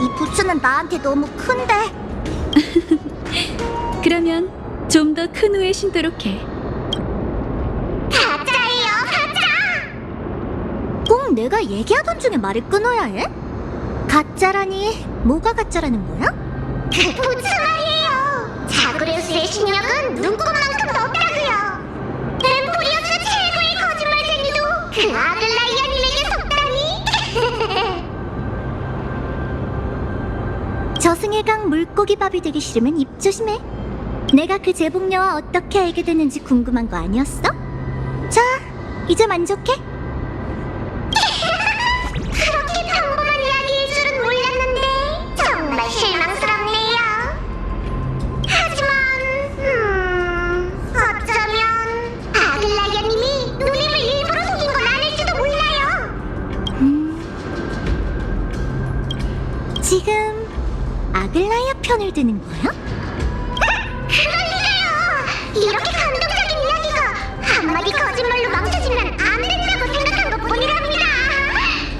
이 부츠는 나한테 너무 큰데. 그러면 좀 더 큰 후에 신도록 해. 가짜예요, 가짜! 꼭 내가 얘기하던 중에 말을 끊어야 해? 가짜라니 뭐가 가짜라는 거야? 그 부츠 말이에요. 자그레우스의 신력은 눈꽃만큼도 없다고요. 엠포리어스 최고의 거짓말쟁이도 그 아글라이아님에게 속다니. 저승의 강 물고기밥이 되기 싫으면 입 조심해. 내가 그 제복녀와 어떻게 알게 됐는지 궁금한 거 아니었어? 자, 이제 만족해? 그렇게 평범한 이야기일 줄은 몰랐는데 정말 실망스럽네요. 하지만 어쩌면 아글라이아님이 누님을 일부러 속인 건 아닐지도 몰라요. 지금 드는 거야? 그럴 리가요! 이렇게 감동적인 이야기가 한마디 거짓말로 망쳐지면 안 된다고 생각한 것뿐이랍니다.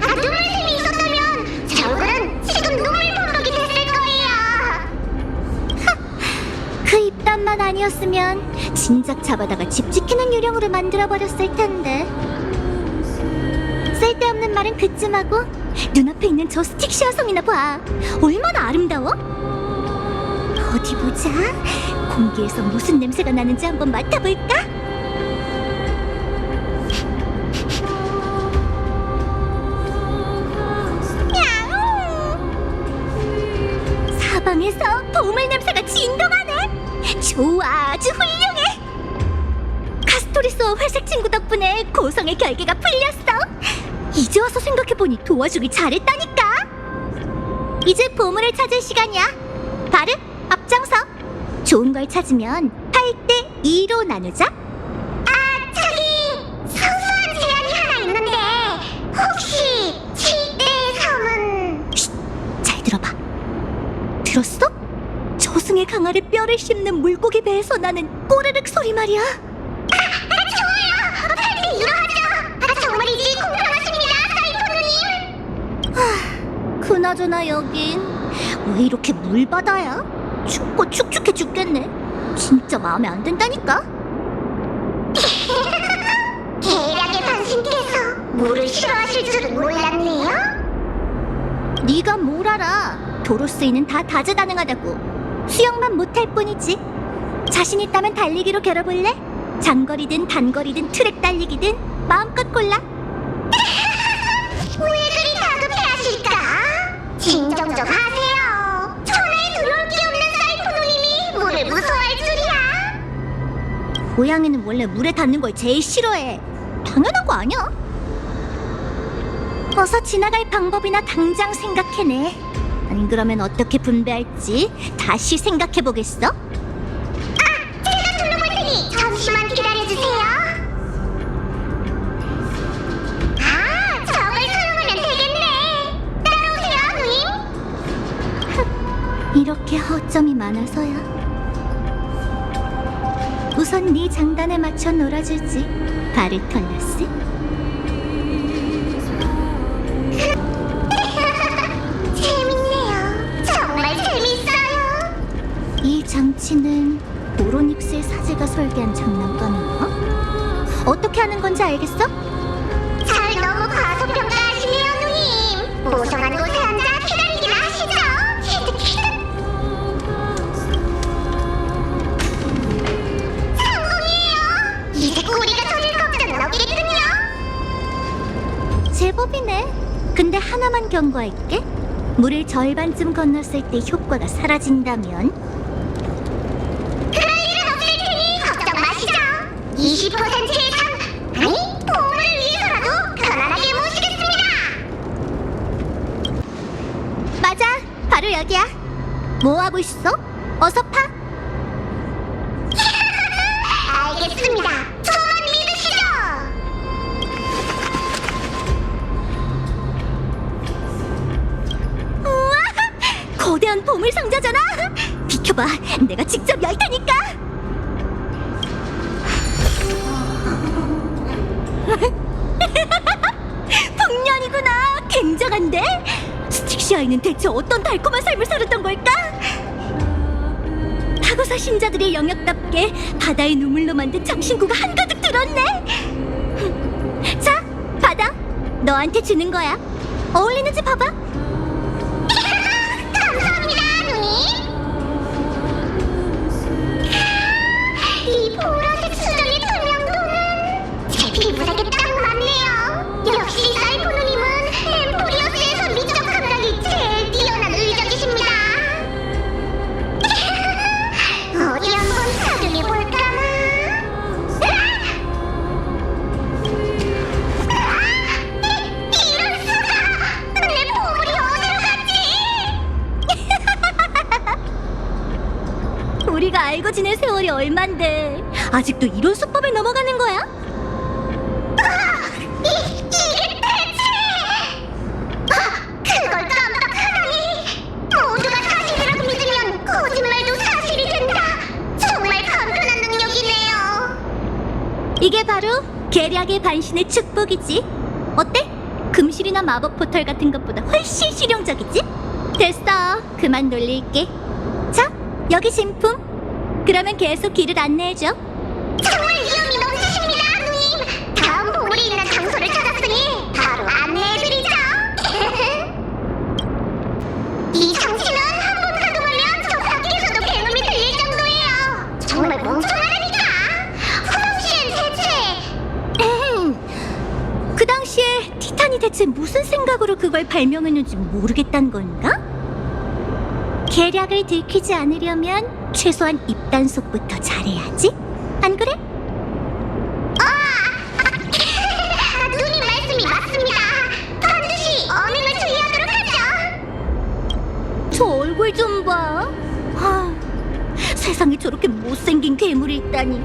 눈물샘이 있었다면 저 얼굴은 지금 눈물 범벅이 됐을 거예요. 그 입담만 아니었으면 진작 잡아다가 집 지키는 유령으로 만들어버렸을 텐데. 쓸데없는 말은 그쯤 하고 눈앞에 있는 저 스틱시 여성이나 봐. 얼마나 아름다워? 어디 보자. 공기에서 무슨 냄새가 나는지 한번 맡아볼까? 야옹! 사방에서 보물 냄새가 진동하네. 좋아, 아주 훌륭해. 카스토리스와 회색 친구 덕분에 고성의 결계가 풀렸어. 이제 와서 생각해보니 도와주기 잘했다니까. 이제 보물을 찾을 시간이야. 바르, 앞장서. 좋은 걸 찾으면 8대 2로 나누자. 저기 소소한 제안이 하나 있는데 혹시 7대 3은... 잘 들어봐. 들었어? 저승의 강아리 뼈를 씹는 물고기 배에서 나는 꼬르륵 소리 말이야. 좋아요. 8대 2로 하죠. 정말이지 공평하십니다, 사이코누님. 그나저나 여긴 왜 이렇게 물바다야? 춥고 축축해 죽겠네. 진짜 마음에 안 든다니까. 계략에 반신께서 물을 싫어하실 줄은 몰랐네요. 네가 뭘 알아. 도로스이는 다 다재다능하다고. 수영만 못할 뿐이지. 자신 있다면 달리기로 겨뤄볼래? 장거리든 단거리든 트랙 달리기든 마음껏 골라. 왜 그리 다급해하실까? 진정 좀 하세요. 천하에 두려울 게 없는 사이코노님이 물을 무서워할 줄이야. 고양이는 원래 물에 닿는 걸 제일 싫어해. 당연한 거 아니야? 어서 지나갈 방법이나 당장 생각해내. 안 그러면 어떻게 분배할지 다시 생각해보겠어? 제가 둘러볼 테니 잠시만 기다려주세요. 저걸 사용하면 되겠네. 따라오세요, 누님. 이렇게 허점이 많아서야. 우선 네 장단에 맞춰 놀아주지, 바르털러스. 재밌네요. 정말 재밌어요. 이 장치는 오로닉스의 사제가 설계한 장난감인가? 어떻게 하는 건지 알겠어? 잘 너무 과소평가하시네요, 누님. 보성한 곳에 앉아 기다리긴 하시죠. 성공이에요. 이제 꼬리가 터질 걱정은 없겠군요. 제법이네. 근데 하나만 경고할게. 물을 절반쯤 건넜을 때 효과가 사라진다면 그럴 일은 없을 테니 걱정 마시죠. 20%의 아니, 보물을 위해서라도 편안하게 모시겠습니다. 맞아, 바로 여기야. 뭐 하고 있어? 어서 파. 알겠습니다. 저만 믿으시죠. 우와, 거대한 보물 상자잖아. 비켜봐, 내가 직접 열 테니까. 풍년이구나. 굉장한데? 스틱시 아이는 대체 어떤 달콤한 삶을 살았던 걸까? 타고사 신자들의 영역답게 바다의 눈물로 만든 장신구가 한가득 들었네. 자, 받아. 너한테 주는 거야. 어울리는지 봐봐. 감사합니다, 누님. 이 보라색 수정의 투명도는 제 피부색에 딱 맞네요. 역시 사이코노님은 엠포리어스에서 미적 감각이 제일 뛰어난 의적이십니다. 어디 한번 사용해볼까나? 이럴 수가! 내 보물이 어디로 갔지? 우리가 알고 지낸 세월이 얼만데 아직도 이런 수법에 넘어가는 거야? 이게 대체! 그걸 깜빡하다니! 모두가 사실이라고 믿으면 고작 이게 바로 계략의 반신의 축복이지. 어때? 금실이나 마법 포털 같은 것보다 훨씬 실용적이지? 됐어. 그만 놀릴게. 자, 여기 진품. 그러면 계속 길을 안내해줘. 정말 위험이 넘치십니다, 누님. 다음 보물이 있는 장소를 찾았으니 바로 안내해드리죠. 이 장치는 한 번 가동하면 저 밖에서도 괴물이 들릴 정도예요. 정말 멍청하다니까. 후당시엔 대체... 그 당시에 티탄이 대체 무슨 생각으로 그걸 발명했는지 모르겠단 건가? 계략을 들키지 않으려면 최소한 입단속부터 잘해야지. 안 그래? 누님 말씀이 맞습니다. 반드시 어명을 주의하도록 하죠. 저 얼굴 좀 봐. 세상에 저렇게 못생긴 괴물이 있다니.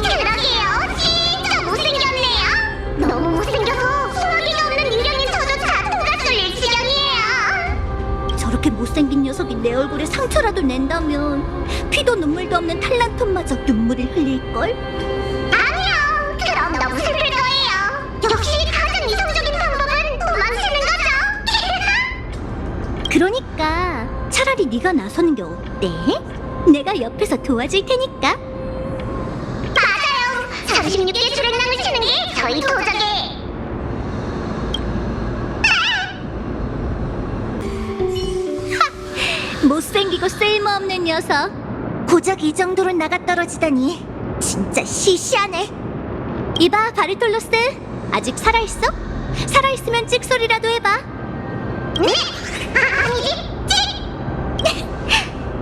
그러게요. 진짜 못생겼네요. 너무 못생겨서 소화기가 없는 인간인 저도 자토가 쏠릴 지경이에요. 저렇게 못생긴 녀석이 내 얼굴에 상처라도 낸다면 피도 눈물도 없는 탈란톤마저 눈물을 흘릴걸? 아니요. 그럼 너무 슬플 거예요. 역시 가장 이성적인 방법은 도망치는 거죠. 그러니까 차라리 네가 나서는 게 어때? 내가 옆에서 도와줄 테니까. 맞아요. 36개 주랭랑을 치는 게 저희 도적의 못생기고 쓸모없는 녀석. 고작 이 정도로 나가 떨어지다니 진짜 시시하네. 이봐 바르톨로스, 아직 살아있어? 살아있으면 찍소리라도 해봐. 네? 아니지?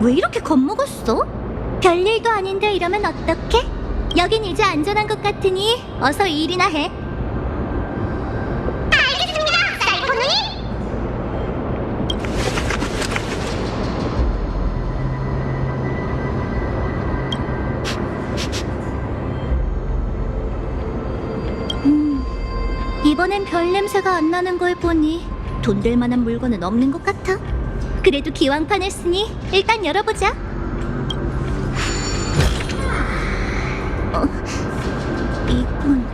왜 이렇게 겁먹었어? 별일도 아닌데 이러면 어떡해? 여긴 이제 안전한 것 같으니 어서 일이나 해. 알겠습니다, 사이코 누님. 이번엔 별 냄새가 안 나는 걸 보니 돈 될 만한 물건은 없는 것 같아. 그래도 기왕판 했으니 일단 열어보자. 이건...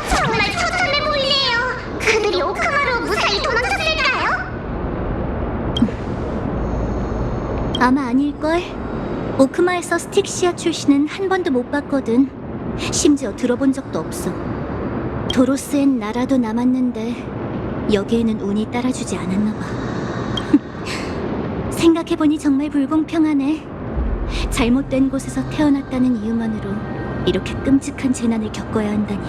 정말 처참해 보이네요. 그들이 오카마로 무사히 도망쳤을까요? 아마 아닐걸. 오크마에서 스틱시아 출신은 한 번도 못 봤거든. 심지어 들어본 적도 없어. 도로스엔 나라도 남았는데 여기에는 운이 따라주지 않았나 봐. 생각해보니 정말 불공평하네. 잘못된 곳에서 태어났다는 이유만으로 이렇게 끔찍한 재난을 겪어야 한다니.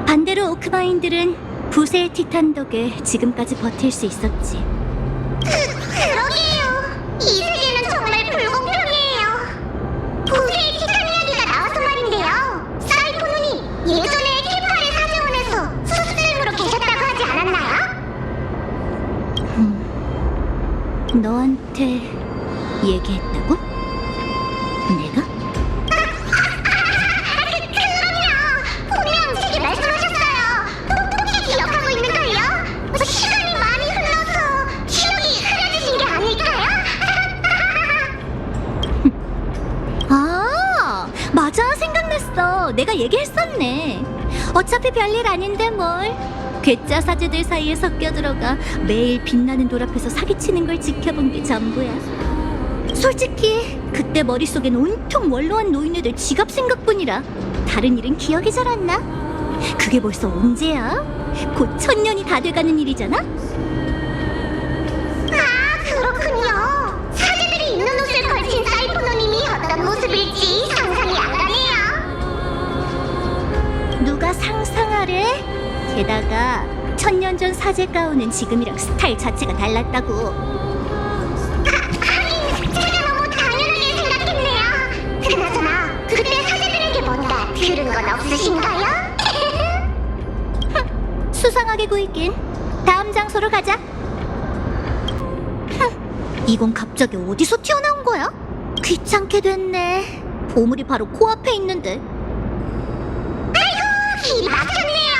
반대로 오크마인들은 부세의 티탄 덕에 지금까지 버틸 수 있었지. 그러게요. 이 세계는 정말 불공평해요. 부세의 티탄 이야기가 나와서 말인데요. 사이코 누님, 예전에 케파의 사제원에서 수습생으로 계셨다고 하지 않았나요? 너한테 얘기했다고? 내가? 그럼요. 분명 제게 말씀하셨어요. 똑똑히 기억하고 있는걸요. 시간이 많이 흘러서 기억이 흐려지신 게 아닐까요? 내가 얘기했었네. 어차피 별일 아닌데 뭘. 괴짜 사제들 사이에 섞여 들어가 매일 빛나는 돌 앞에서 사기치는 걸 지켜본 게 전부야. 솔직히 그때 머릿속엔 온통 원로한 노인네들 지갑 생각뿐이라 다른 일은 기억이 잘 안 나. 그게 벌써 언제야? 곧 1000년이 다 돼가는 일이잖아? 아, 그렇군요. 사제들이 입는 옷을 걸친 사이코노님이 어떤 모습일지 상상이 안 가네요. 누가 상상하래? 게다가 1000년 전 사제 가운은 지금이랑 스타일 자체가 달랐다고. 하긴 제가 너무 당연하게 생각했네요. 그나저나 그때 사제들에게 뭔가 들은 건 없으신가요? 수상하게 구이긴. 다음 장소로 가자. 이건 갑자기 어디서 튀어나온 거야? 귀찮게 됐네. 보물이 바로 코앞에 있는데. 길이 막혔네요.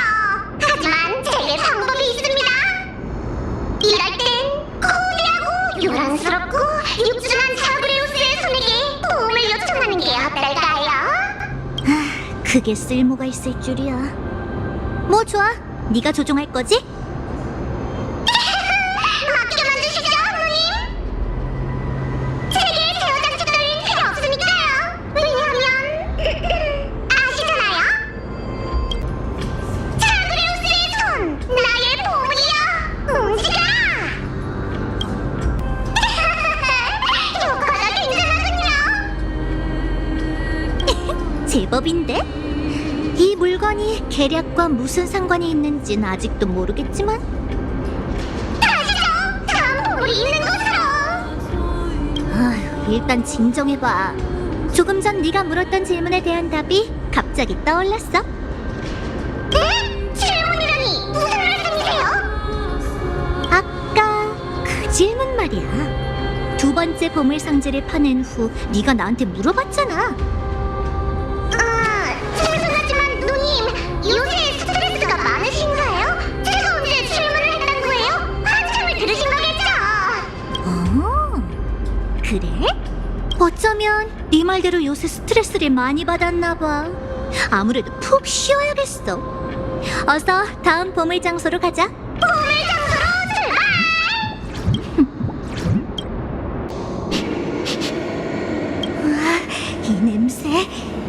하지만 제게 방법이 있습니다. 이럴 땐 거대하고 요란스럽고 육중한 자브레우스의 손에게 도움을 요청하는 게 어떨까요? 그게 쓸모가 있을 줄이야. 뭐 좋아. 네가 조종할 거지? 맡겨만 주시죠, 누님. 제게 제어 장치 따윈 필요 없으니까요. 왜냐하면 아시잖아요. 자그레우스의 손, 나의 보물이여, 움직여! 효과가 굉장하군요. 제법인데? 이 물건이 계략과 무슨 상관이 있는진 아직도 모르겠지만 가시죠, 다음 보물이 있는 곳으로. 아휴, 일단 진정해봐. 조금 전 네가 물었던 질문에 대한 답이 갑자기 떠올랐어. 네? 질문이라니 무슨 말씀이세요? 아까 그 질문 말이야. 두 번째 보물 상자를 파낸 후 네가 나한테 물어봤잖아. 죄송하지만 누님, 요새 스트레스가 많으신가요? 제가 언제 질문을 했던 거예요? 한참을 들으신 거겠죠? 그래? 어쩌면 네 말대로 요새 스트레스를 많이 받았나 봐. 아무래도 푹 쉬어야겠어. 어서 다음 보물 장소로 가자. 보물 장소로 출발! 이 냄새,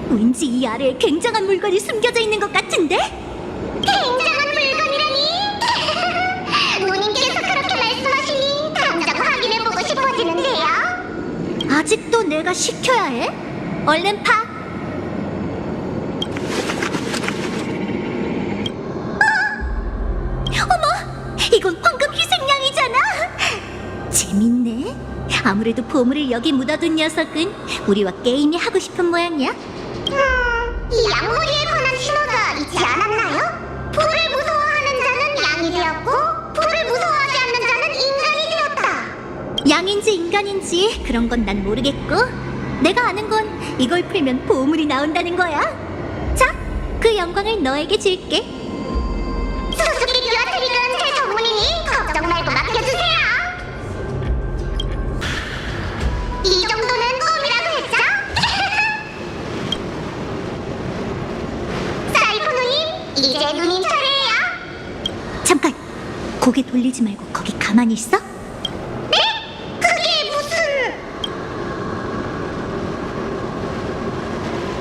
왠지 이 아래에 굉장한 물건이 숨겨져 있는 것 같은데? 굉장한 물건이라니? 누님께서 그렇게 말씀하시니 당장 확인해보고 싶어지는데요. 아직도 내가 시켜야 해? 얼른 파! 어머! 이건 황금 희생양이잖아! 재밌네. 아무래도 보물을 여기 묻어둔 녀석은 우리와 게임이 하고 싶은 모양이야. 이 양머리에 관한 신호가 있지 않았나요? 불을 무서워하는 자는 양이 되었고 불을 무서워하지 않는 자는 인간이 되었다. 양인지 인간인지 그런 건 난 모르겠고, 내가 아는 건 이걸 풀면 보물이 나온다는 거야. 자, 그 영광을 너에게 줄게. 수수께끼와 트릭은 제 전문이니 걱정 말고 맡겨주세요. 이 정도는 꿈이라고 했죠? 사이코 누님, 이제 누님 차례예요. 잠깐! 고개 돌리지 말고 거기 가만히 있어. 네? 그게 무슨...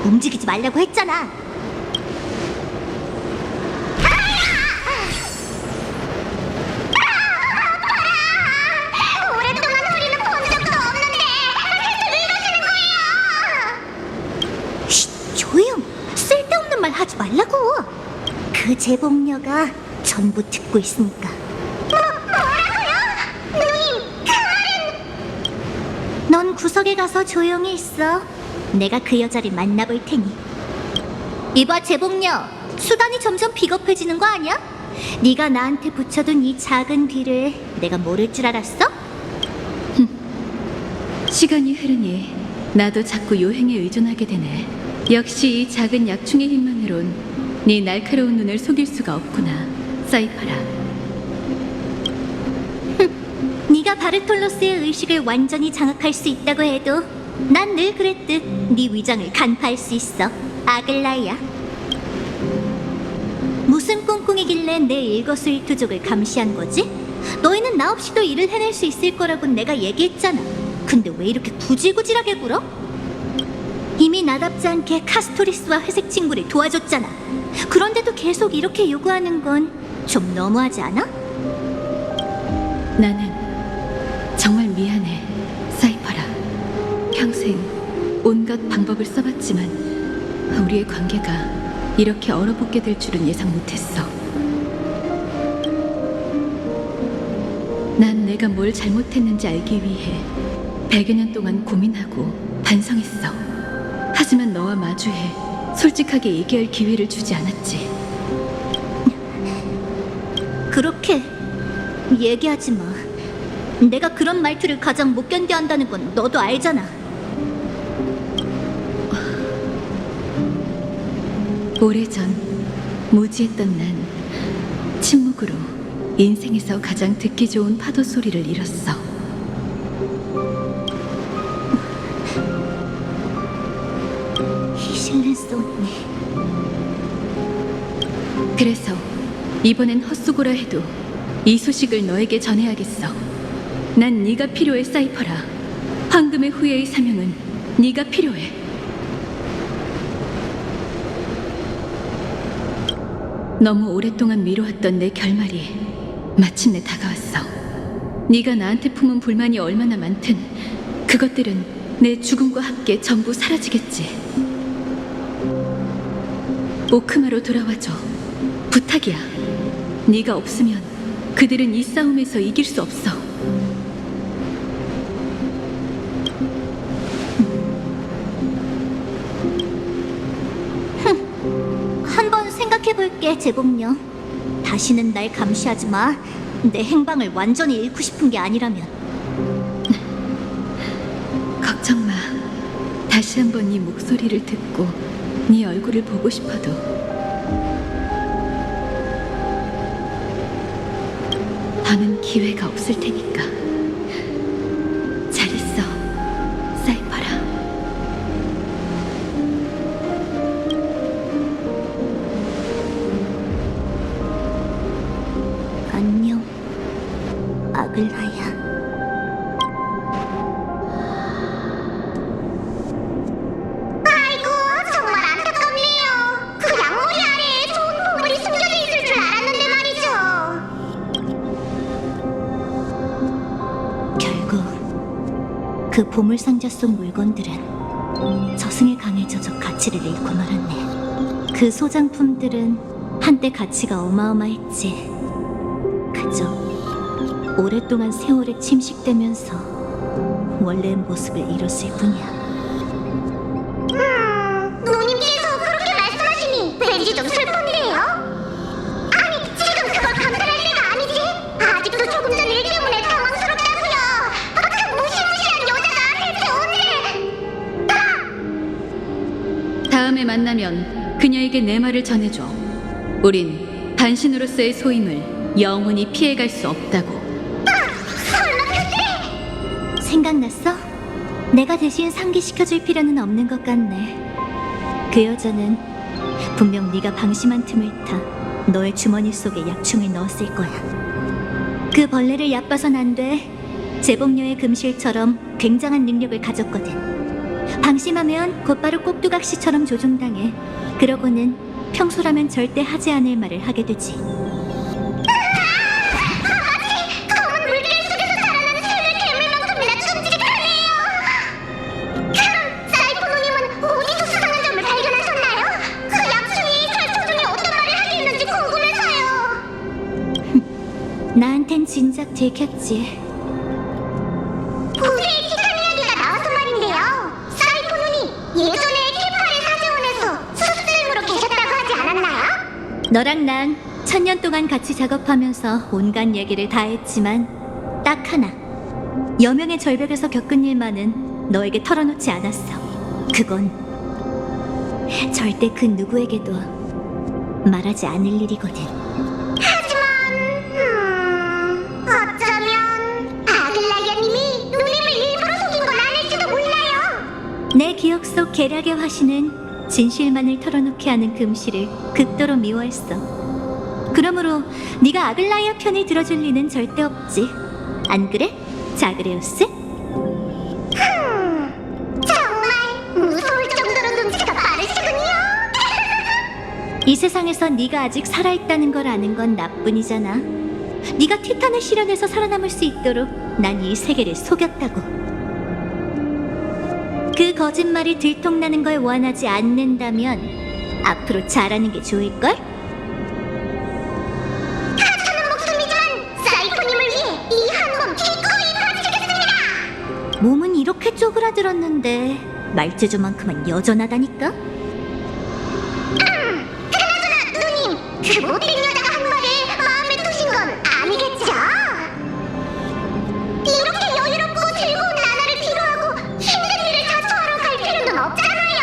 움직이지 말라고 했잖아. 오랫동안 우리는 본 적도 없는데 대체 왜 이러시는 거예요? 쉿, 조용! 쓸데없는 말 하지 말라고. 그 제복녀가 전부 듣고 있으니까. 뭐라고요? 누님, 그 말은... 넌 구석에 가서 조용히 있어. 내가 그 여자를 만나볼 테니. 이봐 제복녀, 수단이 점점 비겁해지는 거 아니야? 네가 나한테 붙여둔 이 작은 뒤를 내가 모를 줄 알았어? 시간이 흐르니 나도 자꾸 요행에 의존하게 되네. 역시 이 작은 약충의 힘만으론 네 날카로운 눈을 속일 수가 없구나, 사이파라. 네가 바르톨로스의 의식을 완전히 장악할 수 있다고 해도 난 늘 그랬듯 네 위장을 간파할 수 있어, 아글라이아. 무슨 꿍꿍이길래 내 일거수일투족을 감시한 거지? 너희는 나 없이도 일을 해낼 수 있을 거라고 내가 얘기했잖아. 근데 왜 이렇게 구질구질하게 굴어? 이미 나답지 않게 카스토리스와 회색 친구를 도와줬잖아. 그런데도 계속 이렇게 요구하는 건 좀 너무하지 않아? 나는 정말 미안해, 사이퍼라. 평생 온갖 방법을 써봤지만 우리의 관계가 이렇게 얼어붙게 될 줄은 예상 못했어. 난 내가 뭘 잘못했는지 알기 위해 100여 년 동안 고민하고 반성했어. 하지만 너와 마주해 솔직하게 얘기할 기회를 주지 않았지. 그렇게 얘기하지 마. 내가 그런 말투를 가장 못 견뎌한다는 건 너도 알잖아. 오래전 무지했던 난 침묵으로 인생에서 가장 듣기 좋은 파도 소리를 잃었어. 실례했어, 언니. 그래서 이번엔 헛수고라 해도 이 소식을 너에게 전해야겠어. 난 네가 필요해, 사이퍼라. 황금의 후예의 사명은 네가 필요해. 너무 오랫동안 미뤄왔던 내 결말이 마침내 다가왔어. 네가 나한테 품은 불만이 얼마나 많든 그것들은 내 죽음과 함께 전부 사라지겠지. 오크마로 돌아와줘. 부탁이야. 네가 없으면 그들은 이 싸움에서 이길 수 없어. 한번 생각해볼게, 제복녀. 다시는 날 감시하지 마. 내 행방을 완전히 잃고 싶은 게 아니라면. 걱정 마. 다시 한번 네 목소리를 듣고 네 얼굴을 보고 싶어도 더는 기회가 없을 테니까. 잘 있어, 사이퍼라. 안녕, 아글라야. 아이고, 정말 안타깝네요. 그 양모리 아래에 좋은 보물이 숨겨져 있을 줄 알았는데 말이죠. 결국 그 보물 상자 속 물건들은 저승의 강에 젖어 가치를 잃고 말았네. 그 소장품들은 한때 가치가 어마어마했지. 그저 오랫동안 세월에 침식되면서 원래의 모습을 잃었을 뿐이야. 누님께서 그렇게 말씀하시니 왠지 좀 슬픈데요? 아니, 지금 그걸 감별할 때가 아니지? 아직도 조금 전 일 때문에 당황스럽다고요. 그 무시무시한 여자가 대체 오늘... 다음에 만나면 그녀에게 내 말을 전해줘. 우린 단신으로서의 소임을 영원히 피해갈 수 없다고. 생각났어? 내가 대신 상기시켜줄 필요는 없는 것 같네. 그 여자는 분명 네가 방심한 틈을 타 너의 주머니 속에 약충을 넣었을 거야. 그 벌레를 얕봐선 안 돼. 제복녀의 금실처럼 굉장한 능력을 가졌거든. 방심하면 곧바로 꼭두각시처럼 조종당해. 그러고는 평소라면 절대 하지 않을 말을 하게 되지. 나한텐 진작 들켰지. 우리의 기탄 이야기가 나와서 말인데요. 사이코 누님, 예전에 케파의 사제원에서 수습생으로 계셨다고 하지 않았나요? 너랑 난 1000년 동안 같이 작업하면서 온갖 얘기를 다 했지만 딱 하나, 여명의 절벽에서 겪은 일만은 너에게 털어놓지 않았어. 그건 절대 그 누구에게도 말하지 않을 일이거든. 내 기억 속 계략의 화신은 진실만을 털어놓게 하는 금실을 극도로 미워했어. 그러므로 네가 아글라이아 편을 들어줄 리는 절대 없지. 안 그래? 자그레우스? 정말 무서울 정도로 눈치가 빠르시군요. 이 세상에서 네가 아직 살아있다는 걸 아는 건 나뿐이잖아. 네가 티탄을 실현해서 살아남을 수 있도록 난 이 세계를 속였다고. 그 거짓말이 들통나는 걸 원하지 않는다면 앞으로 잘하는 게 좋을걸? 하찮은 목숨이지만 사이코님을 위해 이 한 몸 기꺼이 바치겠습니다. 몸은 이렇게 쪼그라들었는데 말재주만큼은 여전하다니까? 그나저나 누님, 그 못된 여자가 한 말을 마음에 두신 건 아니겠죠? 이렇게 여유롭고 즐거운 나날을 필요하고 힘든 일을 자처하러 갈 필요는 없잖아요.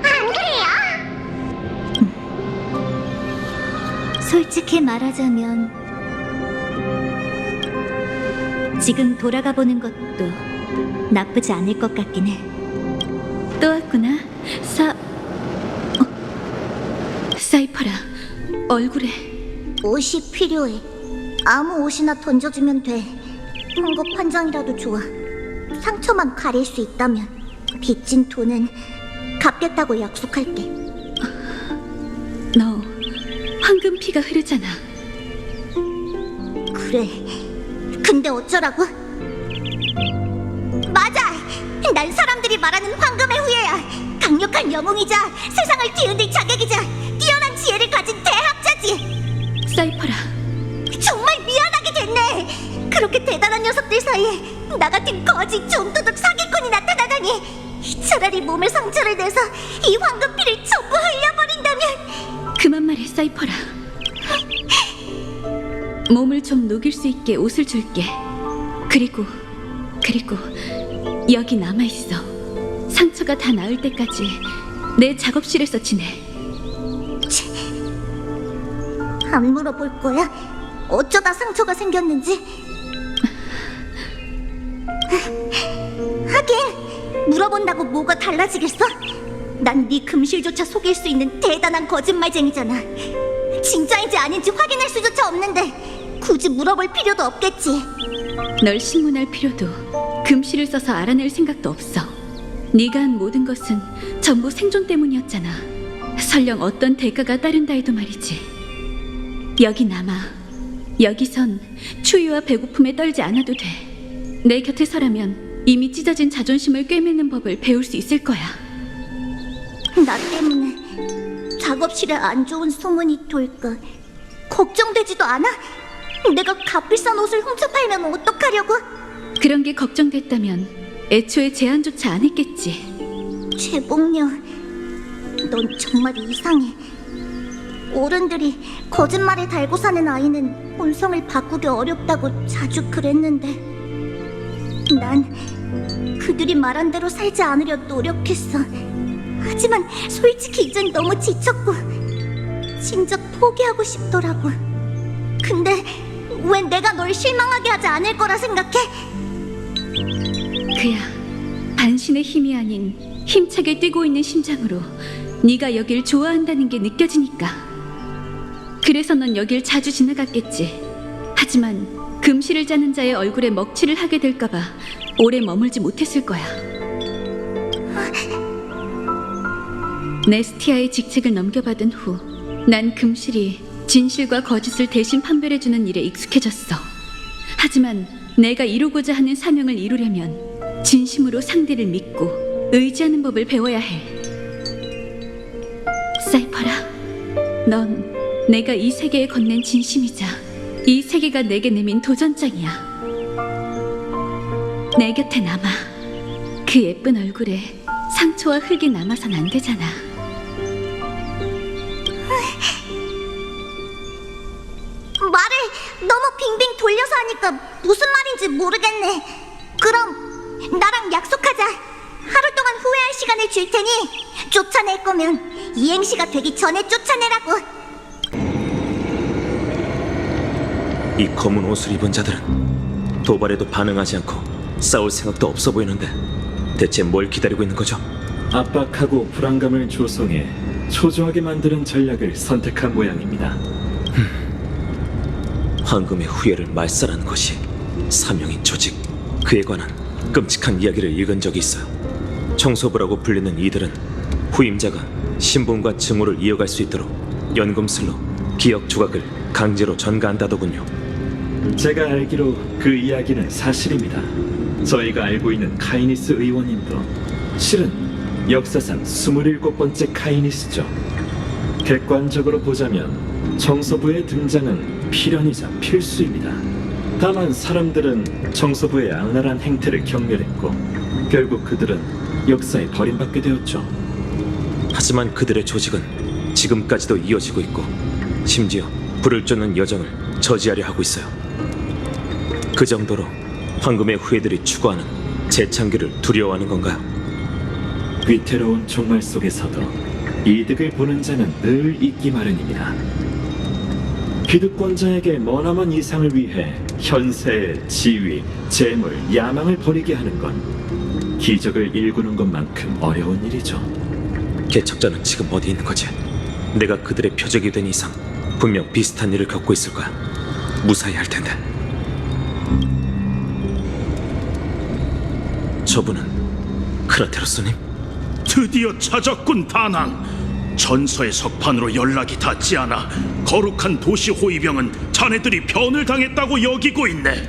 안 그래요? 솔직히 말하자면 지금 돌아가 보는 것도 나쁘지 않을 것 같긴 해. 또 왔구나. 사이퍼라, 얼굴에 옷이 필요해. 아무 옷이나 던져주면 돼. 황급 한 장이라도 좋아. 상처만 가릴 수 있다면 빚진 돈은 갚겠다고 약속할게. 너 황금 피가 흐르잖아. 그래. 근데 어쩌라고? 맞아! 난 사람들이 말하는 황금의 후예야. 강력한 영웅이자 세상을 뒤흔들 자격이자 뛰어난 지혜를 가진 대학자지. 사이퍼라, 정말 미안하게 됐네. 그렇게 대단한 녀석들 사이에 나 같은 거지 좀도둑 사기꾼이 나타나다니. 차라리 몸에 상처를 내서 이 황금피를 전부 흘려버린다면. 그만 말해, 사이퍼라. 몸을 좀 녹일 수 있게 옷을 줄게. 그리고 여기 남아있어. 상처가 다 나을 때까지 내 작업실에서 지내. 안 물어볼 거야? 어쩌다 상처가 생겼는지? 하긴 물어본다고 뭐가 달라지겠어? 난 네 금실조차 속일 수 있는 대단한 거짓말쟁이잖아. 진짜인지 아닌지 확인할 수조차 없는데 굳이 물어볼 필요도 없겠지. 널 신문할 필요도 금실을 써서 알아낼 생각도 없어. 네가 한 모든 것은 전부 생존 때문이었잖아. 설령 어떤 대가가 따른다 해도 말이지. 여기 남아. 여기선 추위와 배고픔에 떨지 않아도 돼. 내 곁에 서라면 이미 찢어진 자존심을 꿰매는 법을 배울 수 있을 거야. 나 때문에 작업실에 안 좋은 소문이 돌까 걱정되지도 않아? 내가 값비싼 옷을 훔쳐팔면 어떡하려고? 그런 게 걱정됐다면 애초에 제안조차 안 했겠지. 최봉녀, 넌 정말 이상해. 어른들이 거짓말에 달고 사는 아이는 본성을 바꾸기 어렵다고 자주 그랬는데 난 그들이 말한 대로 살지 않으려 노력했어. 하지만 솔직히 이젠 너무 지쳤고 진작 포기하고 싶더라고. 근데 왜 내가 널 실망하게 하지 않을 거라 생각해? 그야 반신의 힘이 아닌 힘차게 뛰고 있는 심장으로 네가 여길 좋아한다는 게 느껴지니까. 그래서 넌 여길 자주 지나갔겠지. 하지만 금실을 짜는 자의 얼굴에 먹칠을 하게 될까봐 오래 머물지 못했을 거야. 네스티아의 직책을 넘겨받은 후 난 금실이 진실과 거짓을 대신 판별해주는 일에 익숙해졌어. 하지만 내가 이루고자 하는 사명을 이루려면 진심으로 상대를 믿고 의지하는 법을 배워야 해. 사이퍼라, 넌 내가 이 세계에 건넨 진심이자 이 세계가 내게 내민 도전장이야. 내 곁에 남아. 그 예쁜 얼굴에 상처와 흙이 남아선 안 되잖아. 말을 너무 빙빙 돌려서 하니까 무슨 말인지 모르겠네. 그럼 나랑 약속하자. 하루 동안 후회할 시간을 줄 테니 쫓아낼 거면 이행시가 되기 전에 쫓아내라고. 이 검은 옷을 입은 자들은 도발에도 반응하지 않고 싸울 생각도 없어 보이는데 대체 뭘 기다리고 있는 거죠? 압박하고 불안감을 조성해 초조하게 만드는 전략을 선택한 모양입니다. 황금의 후예를 말살한 것이 사명인 조직, 그에 관한 끔찍한 이야기를 읽은 적이 있어요. 청소부라고 불리는 이들은 후임자가 신분과 증오를 이어갈 수 있도록 연금술로 기억 조각을 강제로 전가한다더군요. 제가 알기로 그 이야기는 사실입니다. 저희가 알고 있는 카이니스 의원님도 실은 역사상 27번째 카이니스죠. 객관적으로 보자면 청소부의 등장은 필연이자 필수입니다. 다만 사람들은 청소부의 악랄한 행태를 경멸했고 결국 그들은 역사에 버림받게 되었죠. 하지만 그들의 조직은 지금까지도 이어지고 있고 심지어 불을 쫓는 여정을 저지하려 하고 있어요. 그 정도로 황금의 후예들이 추구하는 재창기를 두려워하는 건가요? 위태로운 종말 속에서도 이득을 보는 자는 늘 있기 마련입니다. 기득권자에게 머나먼 이상을 위해 현세, 지위, 재물, 야망을 버리게 하는 건 기적을 일구는 것만큼 어려운 일이죠. 개척자는 지금 어디 있는 거지? 내가 그들의 표적이 된 이상 분명 비슷한 일을 겪고 있을 거야. 무사히 할 텐데. 저분은 크라테로스님? 드디어 찾았군, 다낭. 전서의 석판으로 연락이 닿지 않아 거룩한 도시 호위병은 자네들이 변을 당했다고 여기고 있네.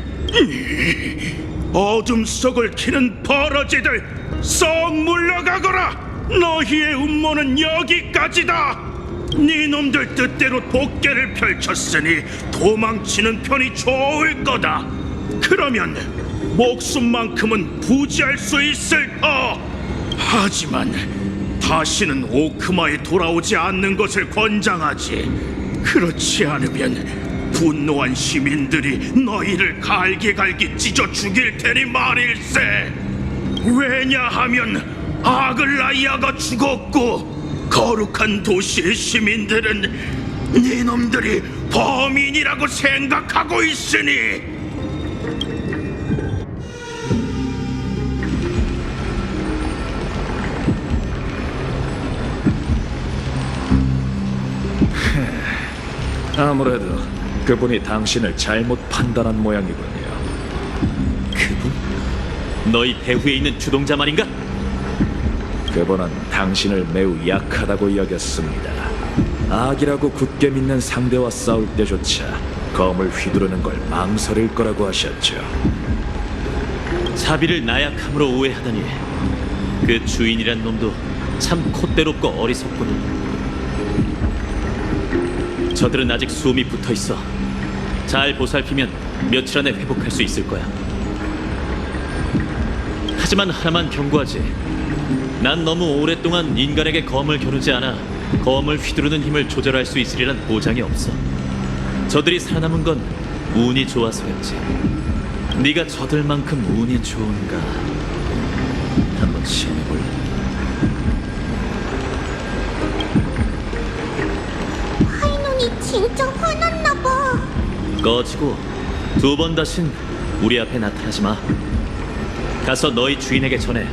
어둠 속을 키는 버러지들, 썩 물러가거라. 너희의 음모는 여기까지다. 네 놈들 뜻대로 독계를 펼쳤으니 도망치는 편이 좋을 거다. 그러면 목숨만큼은 부지할 수 있을 터. 하지만 다시는 오크마에 돌아오지 않는 것을 권장하지. 그렇지 않으면 분노한 시민들이 너희를 갈기갈기 찢어 죽일 테니 말일세. 왜냐하면 아글라이아가 죽었고 거룩한 도시의 시민들은 네 놈들이 범인이라고 생각하고 있으니. 아무래도 그분이 당신을 잘못 판단한 모양이군요. 그분? 너희 배후에 있는 주동자 말인가? 그분은 당신을 매우 약하다고 여겼습니다. 악이라고 굳게 믿는 상대와 싸울 때조차 검을 휘두르는 걸 망설일 거라고 하셨죠. 자비를 나약함으로 오해하다니. 그 주인이란 놈도 참 콧대롭고 어리석군. 저들은 아직 숨이 붙어있어. 잘 보살피면 며칠 안에 회복할 수 있을 거야. 하지만 하나만 경고하지. 난 너무 오랫동안 인간에게 검을 겨누지 않아 검을 휘두르는 힘을 조절할 수 있으리란 보장이 없어. 저들이 살아남은 건 운이 좋아서였지. 네가 저들만큼 운이 좋은가 한번 시험해볼래? 파이논이 진짜 화났나 봐. 꺼지고 두 번 다신 우리 앞에 나타나지 마. 가서 너희 주인에게 전해.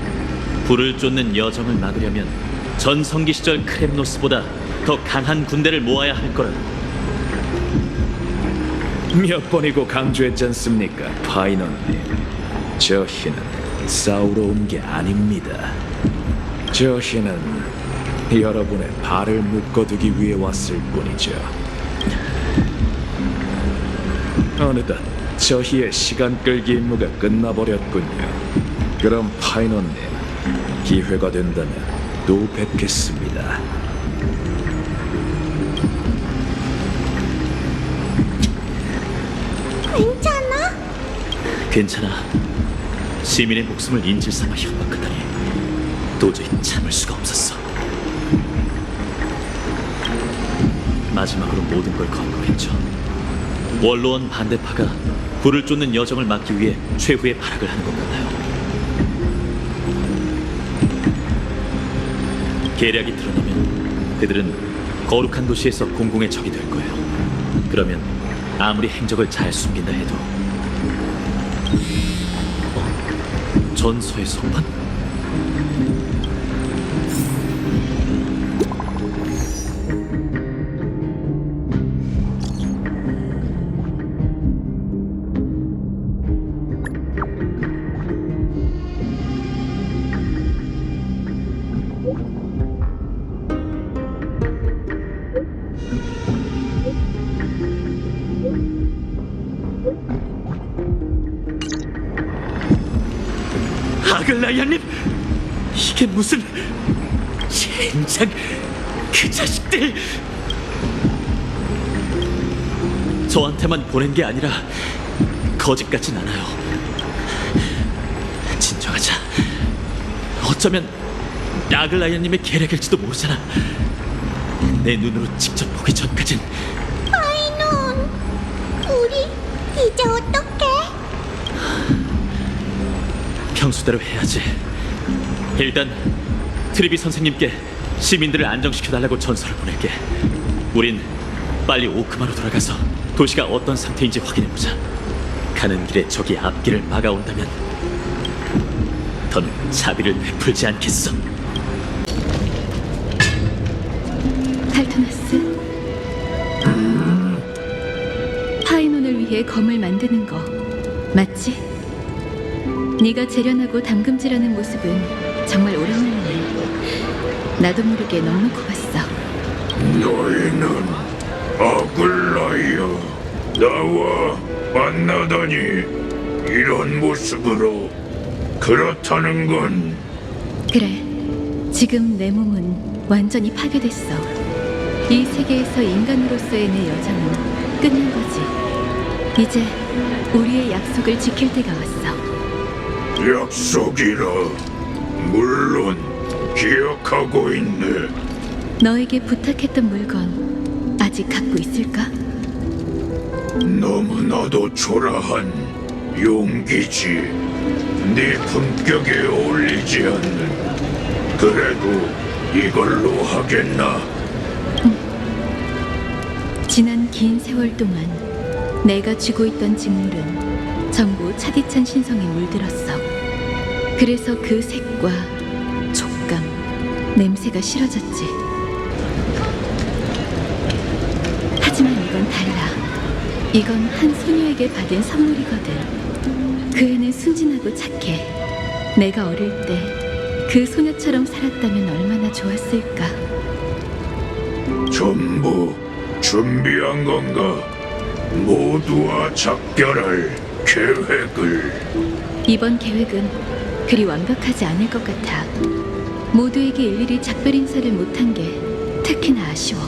불을 쫓는 여정을 막으려면 전성기 시절 크렘노스보다 더 강한 군대를 모아야 할 거라고. 몇 번이고 강조했지 않습니까, 파이넌님. 저 희는 싸우러 온 게 아닙니다. 저 희는 여러분의 발을 묶어두기 위해 왔을 뿐이죠. 어느덧 저 희의 시간 끌기 임무가 끝나버렸군요. 그럼 파이넌님, 기회가 된다면 또 뵙겠습니다. 괜찮아? 괜찮아. 시민의 목숨을 인질 삼아 협박하다니 도저히 참을 수가 없었어. 마지막으로 모든 걸 건거했죠. 원로원 반대파가 불을 쫓는 여정을 막기 위해 최후의 발악을 하는 것 같아요. 계략이 드러나면 그들은 거룩한 도시에서 공공의 적이 될 거예요. 그러면 아무리 행적을 잘 숨긴다 해도 전서의 성판? 아글라이아님, 이게 무슨 젠장 그 자식들! 저한테만 보낸 게 아니라 거짓 같진 않아요. 진정하자. 어쩌면 아글라이아님의 계략일지도 모르잖아. 내 눈으로 직접 보기 전까진. 파이논, 우리 이제 어떡해? 평소대로 해야지. 일단 트리비 선생님께 시민들을 안정시켜달라고 전설을 보낼게. 우린 빨리 오크마로 돌아가서 도시가 어떤 상태인지 확인해보자. 가는 길에 적이 앞길을 막아온다면 더는 자비를 베풀지 않겠어. 칼토나스, 파이논을 위해 검을 만드는 거 맞지? 네가 재련하고 담금질하는 모습은 정말 오랜만이네. 나도 모르게 넉넉히 봤어. 너희는 아글라이아 나와 만나다니 이런 모습으로 그렇다는 건 그래, 지금 내 몸은 완전히 파괴됐어. 이 세계에서 인간으로서의 내 여정은 끝난 거지. 이제 우리의 약속을 지킬 때가 왔어. 약속이라 물론 기억하고 있네. 너에게 부탁했던 물건 아직 갖고 있을까? 너무나도 초라한 용기지. 네 품격에 어울리지 않는. 그래도 이걸로 하겠나? 지난 긴 세월 동안 내가 쥐고 있던 직물은 전부 차디찬 신성에 물들었어. 그래서 그 색과 촉감, 냄새가 싫어졌지. 하지만 이건 달라. 이건 한 소녀에게 받은 선물이거든. 그 애는 순진하고 착해. 내가 어릴 때 그 소녀처럼 살았다면 얼마나 좋았을까. 전부 준비한 건가? 모두와 작별할 계획을. 이번 계획은 그리 완벽하지 않을 것 같아. 모두에게 일일이 작별 인사를 못한 게 특히나 아쉬워.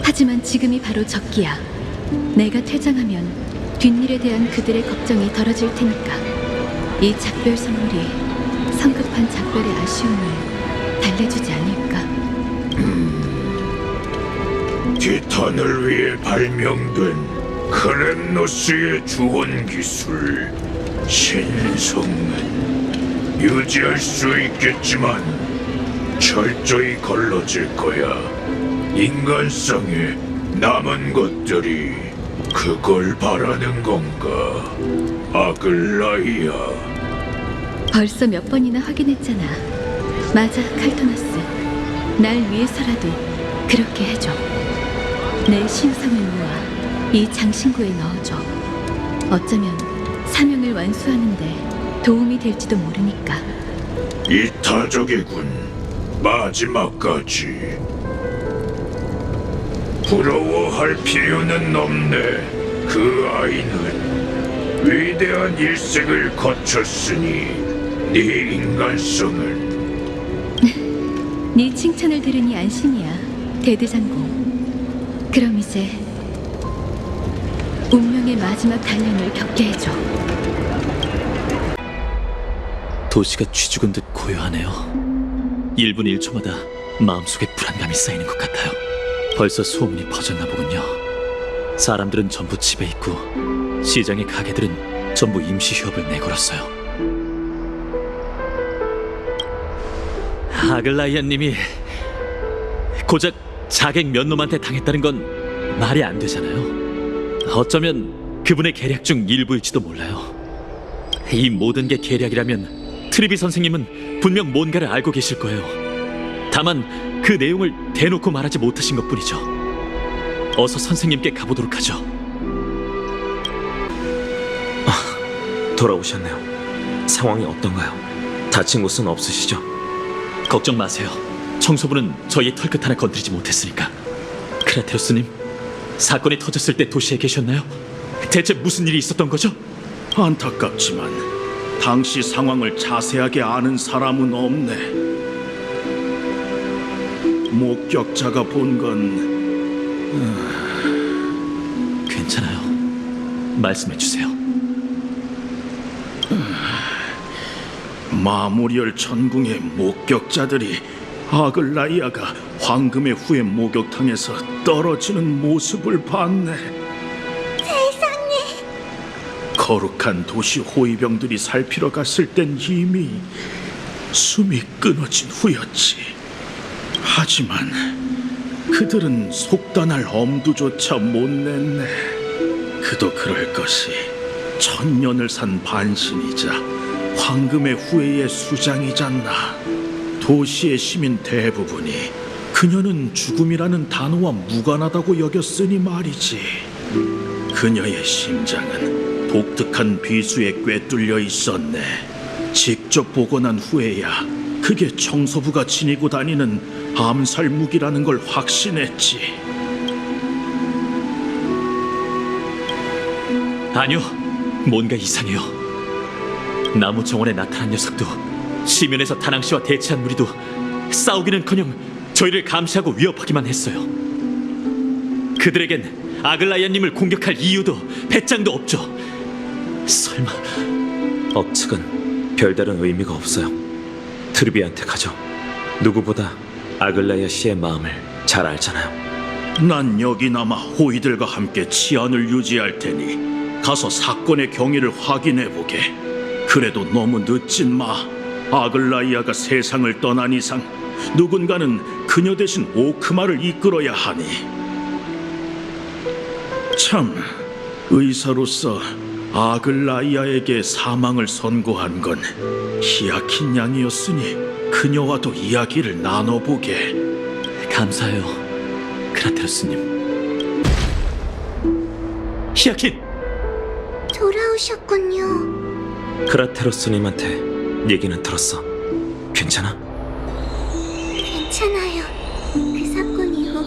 하지만 지금이 바로 적기야. 내가 퇴장하면 뒷일에 대한 그들의 걱정이 덜어질 테니까. 이 작별 선물이 성급한 작별의 아쉬움을 달래주지 않을까. 티탄을 위해 발명된 크렘노스의 주원 기술 신성은 유지할 수 있겠지만 철저히 걸러질 거야. 인간성에 남은 것들이 그걸 바라는 건가? 아글라이아. 벌써 몇 번이나 확인했잖아. 맞아, 칼토나스. 날 위해서라도 그렇게 해줘. 내 신성을 모아 이 장신구에 넣어줘. 어쩌면 사명을 완수하는데 도움이 될지도 모르니까. 이타적이군. 마지막까지. 부러워할 필요는 없네. 그 아이는 위대한 일생을 거쳤으니 네 인간성은. 네 칭찬을 들으니 안심이야, 대대장공. 그럼 이제 운명의 마지막 단련을 겪게 해줘. 도시가 쥐죽은 듯 고요하네요. 1분 1초마다 마음속에 불안감이 쌓이는 것 같아요. 벌써 소문이 퍼졌나 보군요. 사람들은 전부 집에 있고 시장의 가게들은 전부 임시 휴업을 내걸었어요. 아글라이아님이 고작 자객 몇 놈한테 당했다는 건 말이 안 되잖아요. 어쩌면 그분의 계략 중 일부일지도 몰라요. 이 모든 게 계략이라면 트리비 선생님은 분명 뭔가를 알고 계실 거예요. 다만 그 내용을 대놓고 말하지 못하신 것뿐이죠. 어서 선생님께 가보도록 하죠. 돌아오셨네요. 상황이 어떤가요? 다친 곳은 없으시죠? 걱정 마세요. 청소부는 저희의 털끝 하나 건드리지 못했으니까. 크라테로스님, 사건이 터졌을 때 도시에 계셨나요? 대체 무슨 일이 있었던 거죠? 안타깝지만 당시 상황을 자세하게 아는 사람은 없네. 목격자가 본 건 괜찮아요. 말씀해 주세요. 마무리열 천궁의 목격자들이 아글라이아가 황금의 후예 목욕탕에서 떨어지는 모습을 봤네. 세상에. 거룩한 도시 호위병들이 살피러 갔을 땐 이미 숨이 끊어진 후였지. 하지만 그들은 속단할 엄두조차 못 냈네. 그도 그럴 것이 천년을 산 반신이자 황금의 후예의 수장이잖나. 도시의 시민 대부분이 그녀는 죽음이라는 단어와 무관하다고 여겼으니 말이지. 그녀의 심장은 독특한 비수에 꿰뚫려 있었네. 직접 보고 난 후에야 그게 청소부가 지니고 다니는 암살 무기라는 걸 확신했지. 아니요, 뭔가 이상해요. 나무 정원에 나타난 녀석도 시면에서 다낭 씨와 대치한 무리도 싸우기는커녕 저희를 감시하고 위협하기만 했어요. 그들에겐 아글라이아님을 공격할 이유도 배짱도 없죠. 설마 억측은 별다른 의미가 없어요. 트리비한테 가죠. 누구보다 아글라이아 씨의 마음을 잘 알잖아요. 난 여기 남아 호위들과 함께 치안을 유지할 테니 가서 사건의 경위를 확인해 보게. 그래도 너무 늦진 마. 아글라이아가 세상을 떠난 이상 누군가는 그녀 대신 오크마를 이끌어야 하니. 참, 의사로서 아글라이아에게 사망을 선고한 건 히아킨 양이었으니 그녀와도 이야기를 나눠보게. 감사해요, 크라테로스님. 히아킨! 돌아오셨군요. 크라테로스님한테 얘기는 들었어. 괜찮아? 괜찮아요. 그 사건 이후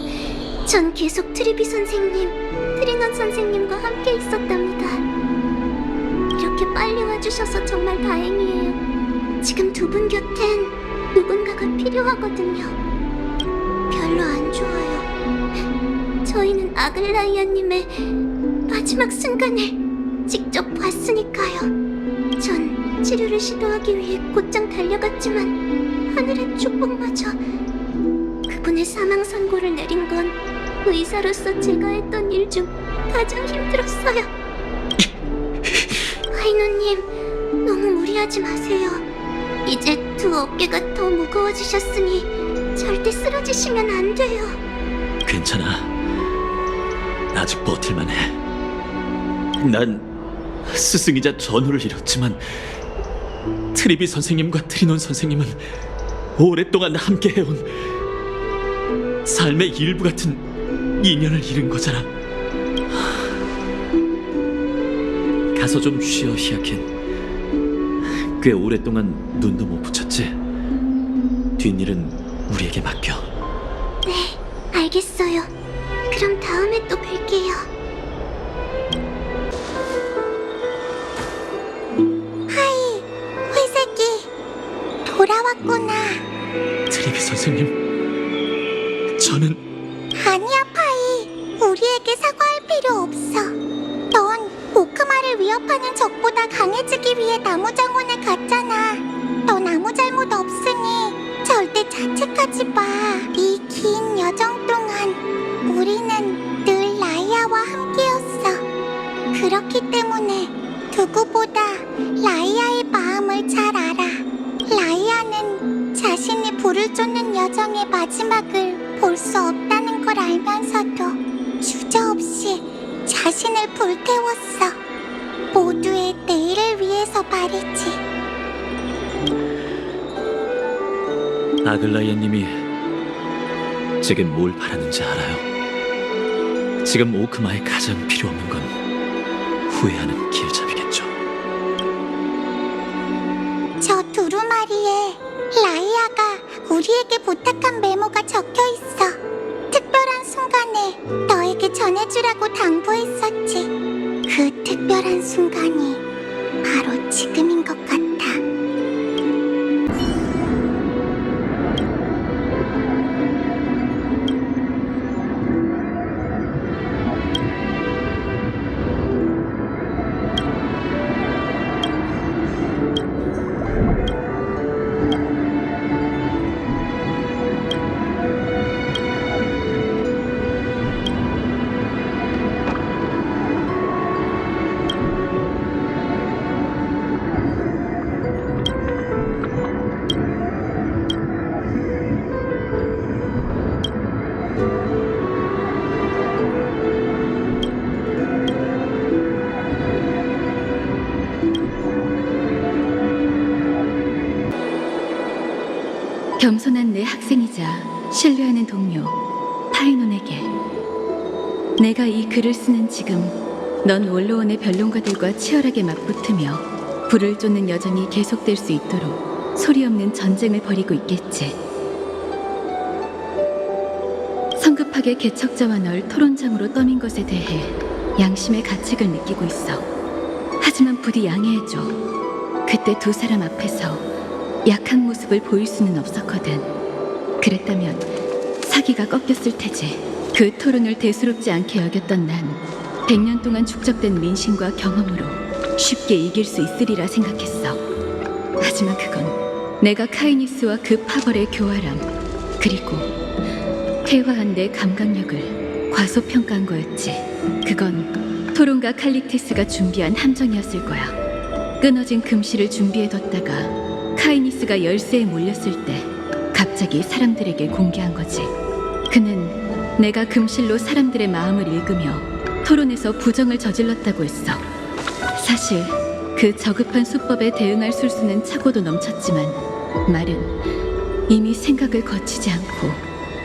전 계속 트리비 선생님, 트리넌 선생님과 함께 있었답니다. 이렇게 빨리 와주셔서 정말 다행이에요. 지금 두 분 곁엔 누군가가 필요하거든요. 별로 안 좋아요. 저희는 아글라이아님의 마지막 순간을 직접 봤으니까요. 전 치료를 시도하기 위해 곧장 달려갔지만 하늘의 축복마저. 그분의 사망 선고를 내린 건 의사로서 제가 했던 일 중 가장 힘들었어요. 아이노님, 너무 무리하지 마세요. 이제 두 어깨가 더 무거워지셨으니 절대 쓰러지시면 안 돼요. 괜찮아. 아직 버틸만해. 난 스승이자 전우를 잃었지만 트리비 선생님과 트리논 선생님은 오랫동안 함께 해온 삶의 일부 같은 인연을 잃은 거잖아. 가서 좀 쉬어, 히아킨. 꽤 오랫동안 눈도 못 붙였지? 뒷일은 우리에게 맡겨. 네, 알겠어요. 그럼 다음에 또 뵐게요. 하이, 회색이 돌아왔구나. 트리비 선생님, 저는 아니야, 파이. 우리에게 사과할 필요 없어. 넌 오크마를 위협하는 적보다 강해지기 위해 나무장원에 갔잖아. 넌 아무 잘못 없으니 절대 자책하지 마. 이 긴 여정 동안 우리는 늘 라이아와 함께였어. 그렇기 때문에 누구보다 라이아의 마음을 잘 알아. 라이아는 자신이 불을 쫓는 여정의 마지막을 볼 수 없다는 걸 알면서도 주저없이 자신을 불태웠어. 모두의 내일을 위해서 말이지. 아글라이아님이 제게 뭘 바라는지 알아요. 지금 오크마에 가장 필요 없는 건 후회하는 길잡이겠죠. 저 두루마리에 라이아가 우리에게 부탁한 메모가 적혀 있어. 특별한 순간에 너에게 전해주라고 당부했었지. 그 특별한 순간이 바로 지금인 것 같아. 겸손한 내 학생이자 신뢰하는 동료 파이논에게. 내가 이 글을 쓰는 지금 넌 원로원의 변론가들과 치열하게 맞붙으며 불을 쫓는 여정이 계속될 수 있도록 소리 없는 전쟁을 벌이고 있겠지. 성급하게 개척자와 널 토론장으로 떠민 것에 대해 양심의 가책을 느끼고 있어. 하지만 부디 양해해줘. 그때 두 사람 앞에서 약한 모습을 보일 수는 없었거든. 그랬다면 사기가 꺾였을 테지. 그 토론을 대수롭지 않게 여겼던 난 100년 동안 축적된 민심과 경험으로 쉽게 이길 수 있으리라 생각했어. 하지만 그건 내가 카이니스와 그 파벌의 교활함, 그리고 퇴화한 내 감각력을 과소평가한 거였지. 그건 토론가 칼릭테스가 준비한 함정이었을 거야. 끊어진 금실을 준비해뒀다가 카이니스가 열쇠에 몰렸을 때 갑자기 사람들에게 공개한 거지. 그는 내가 금실로 사람들의 마음을 읽으며 토론에서 부정을 저질렀다고 했어. 사실 그 저급한 수법에 대응할 술수는 차고도 넘쳤지만 말은 이미 생각을 거치지 않고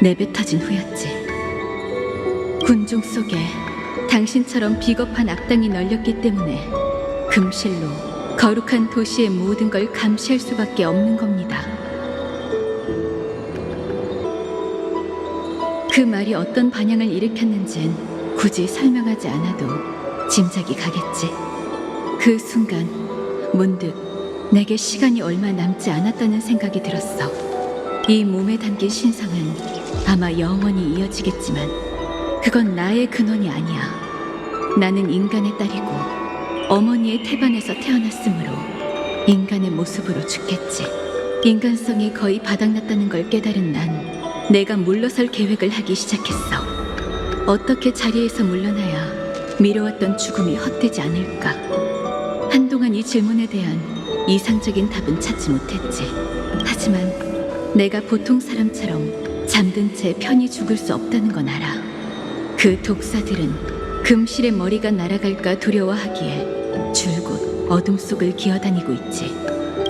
내뱉어진 후였지. 군중 속에 당신처럼 비겁한 악당이 널렸기 때문에 금실로 거룩한 도시의 모든 걸 감시할 수밖에 없는 겁니다. 그 말이 어떤 반향을 일으켰는진 굳이 설명하지 않아도 짐작이 가겠지. 그 순간 문득 내게 시간이 얼마 남지 않았다는 생각이 들었어. 이 몸에 담긴 신성은 아마 영원히 이어지겠지만 그건 나의 근원이 아니야. 나는 인간의 딸이고 어머니의 태반에서 태어났으므로 인간의 모습으로 죽겠지. 인간성이 거의 바닥났다는 걸 깨달은 난 내가 물러설 계획을 하기 시작했어. 어떻게 자리에서 물러나야 미뤄왔던 죽음이 헛되지 않을까. 한동안 이 질문에 대한 이상적인 답은 찾지 못했지. 하지만 내가 보통 사람처럼 잠든 채 편히 죽을 수 없다는 건 알아. 그 독사들은 금실의 머리가 날아갈까 두려워하기에 줄곧 어둠 속을 기어다니고 있지.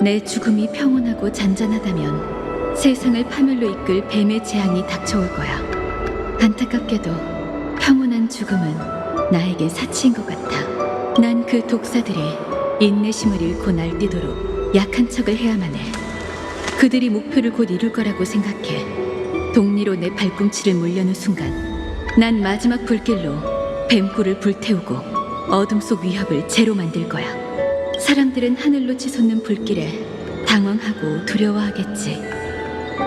내 죽음이 평온하고 잔잔하다면 세상을 파멸로 이끌 뱀의 재앙이 닥쳐올 거야. 안타깝게도 평온한 죽음은 나에겐 사치인 것 같아. 난 그 독사들이 인내심을 잃고 날뛰도록 약한 척을 해야만 해. 그들이 목표를 곧 이룰 거라고 생각해. 독리로 내 발꿈치를 물려는 순간 난 마지막 불길로 뱀굴을 불태우고 어둠 속 위협을 제로 만들 거야. 사람들은 하늘로 치솟는 불길에 당황하고 두려워하겠지.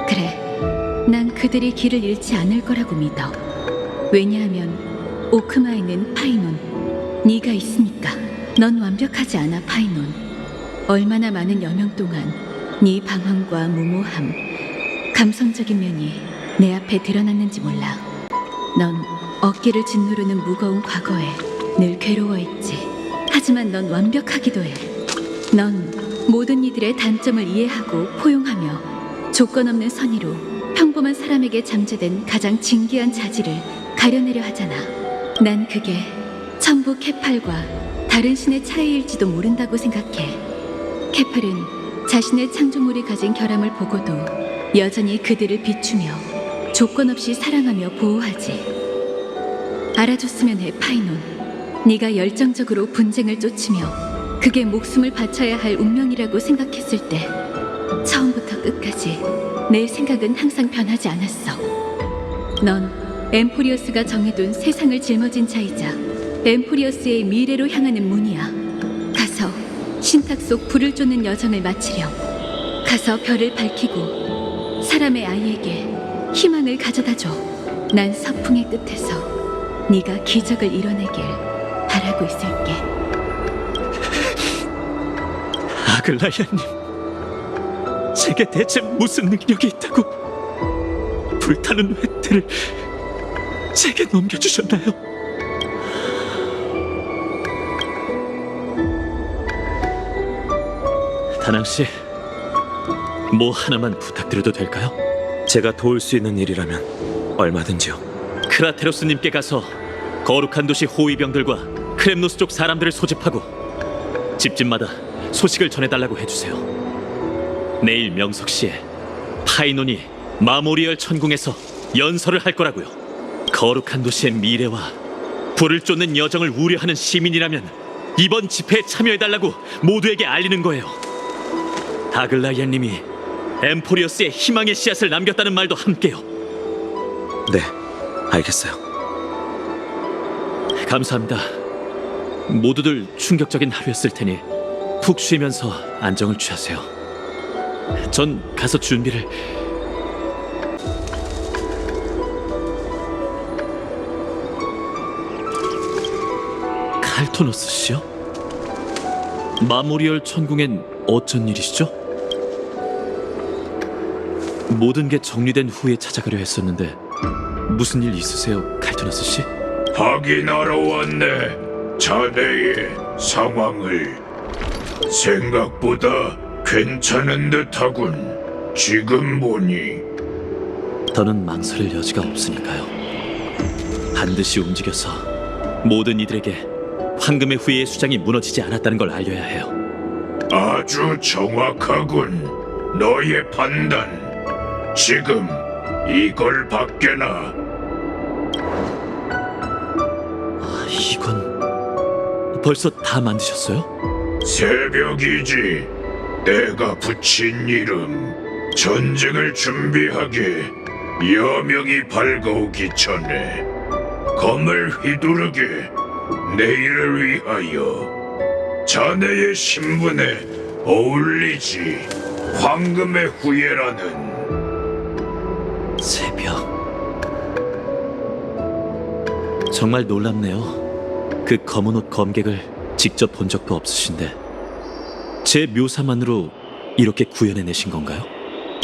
그래, 난 그들이 길을 잃지 않을 거라고 믿어. 왜냐하면 오크마에는 파이논, 네가 있으니까. 넌 완벽하지 않아, 파이논. 얼마나 많은 여명 동안 네 방황과 무모함, 감성적인 면이 내 앞에 드러났는지 몰라. 넌 어깨를 짓누르는 무거운 과거에 늘 괴로워했지. 하지만 넌 완벽하기도 해. 넌 모든 이들의 단점을 이해하고 포용하며 조건 없는 선의로 평범한 사람에게 잠재된 가장 진귀한 자질을 가려내려 하잖아. 난 그게 천부 케팔과 다른 신의 차이일지도 모른다고 생각해. 케팔은 자신의 창조물이 가진 결함을 보고도 여전히 그들을 비추며 조건 없이 사랑하며 보호하지. 알아줬으면 해, 파이논. 네가 열정적으로 분쟁을 쫓으며 그게 목숨을 바쳐야 할 운명이라고 생각했을 때 처음부터 끝까지 내 생각은 항상 변하지 않았어. 넌 엠포리어스가 정해둔 세상을 짊어진 자이자 엠포리어스의 미래로 향하는 문이야. 가서 신탁 속 불을 쫓는 여정을 마치렴. 가서 별을 밝히고 사람의 아이에게 희망을 가져다줘. 난 서풍의 끝에서 네가 기적을 이뤄내길 바라고 있을게. 아글라야님, 제게 대체 무슨 능력이 있다고 불타는 획들을 제게 넘겨주셨나요? 다낭씨, 뭐 하나만 부탁드려도 될까요? 제가 도울 수 있는 일이라면 얼마든지요. 크라테로스님께 가서 거룩한 도시 호위병들과 크렘노스 쪽 사람들을 소집하고 집집마다 소식을 전해달라고 해주세요. 내일 명석시에 파이논이 마모리얼 천궁에서 연설을 할 거라고요. 거룩한 도시의 미래와 불을 쫓는 여정을 우려하는 시민이라면 이번 집회에 참여해달라고 모두에게 알리는 거예요. 아글라이아님이 엠포리어스에 희망의 씨앗을 남겼다는 말도 함께요. 네, 알겠어요. 감사합니다. 모두들 충격적인 하루였을 테니 푹 쉬면서 안정을 취하세요. 전 가서 준비를... 칼토너스 씨요? 마모리얼 천궁엔 어쩐 일이시죠? 모든 게 정리된 후에 찾아가려 했었는데 무슨 일 있으세요, 칼토너스 씨? 확인하러 왔네. 자네의 상황을. 생각보다 괜찮은 듯하군. 지금 보니 더는 망설일 여지가 없으니까요. 반드시 움직여서 모든 이들에게 황금의 후예의 수장이 무너지지 않았다는 걸 알려야 해요. 아주 정확하군. 너의 판단. 지금 이걸 밖에나. 이건 벌써 다 만드셨어요? 새벽이지. 내가 붙인 이름. 전쟁을 준비하게. 여명이 밝아오기 전에 검을 휘두르게. 내일을 위하여. 자네의 신분에 어울리지. 황금의 후예라는. 새벽. 정말 놀랍네요. 그 검은 옷 검객을 직접 본 적도 없으신데 제 묘사만으로 이렇게 구현해내신 건가요?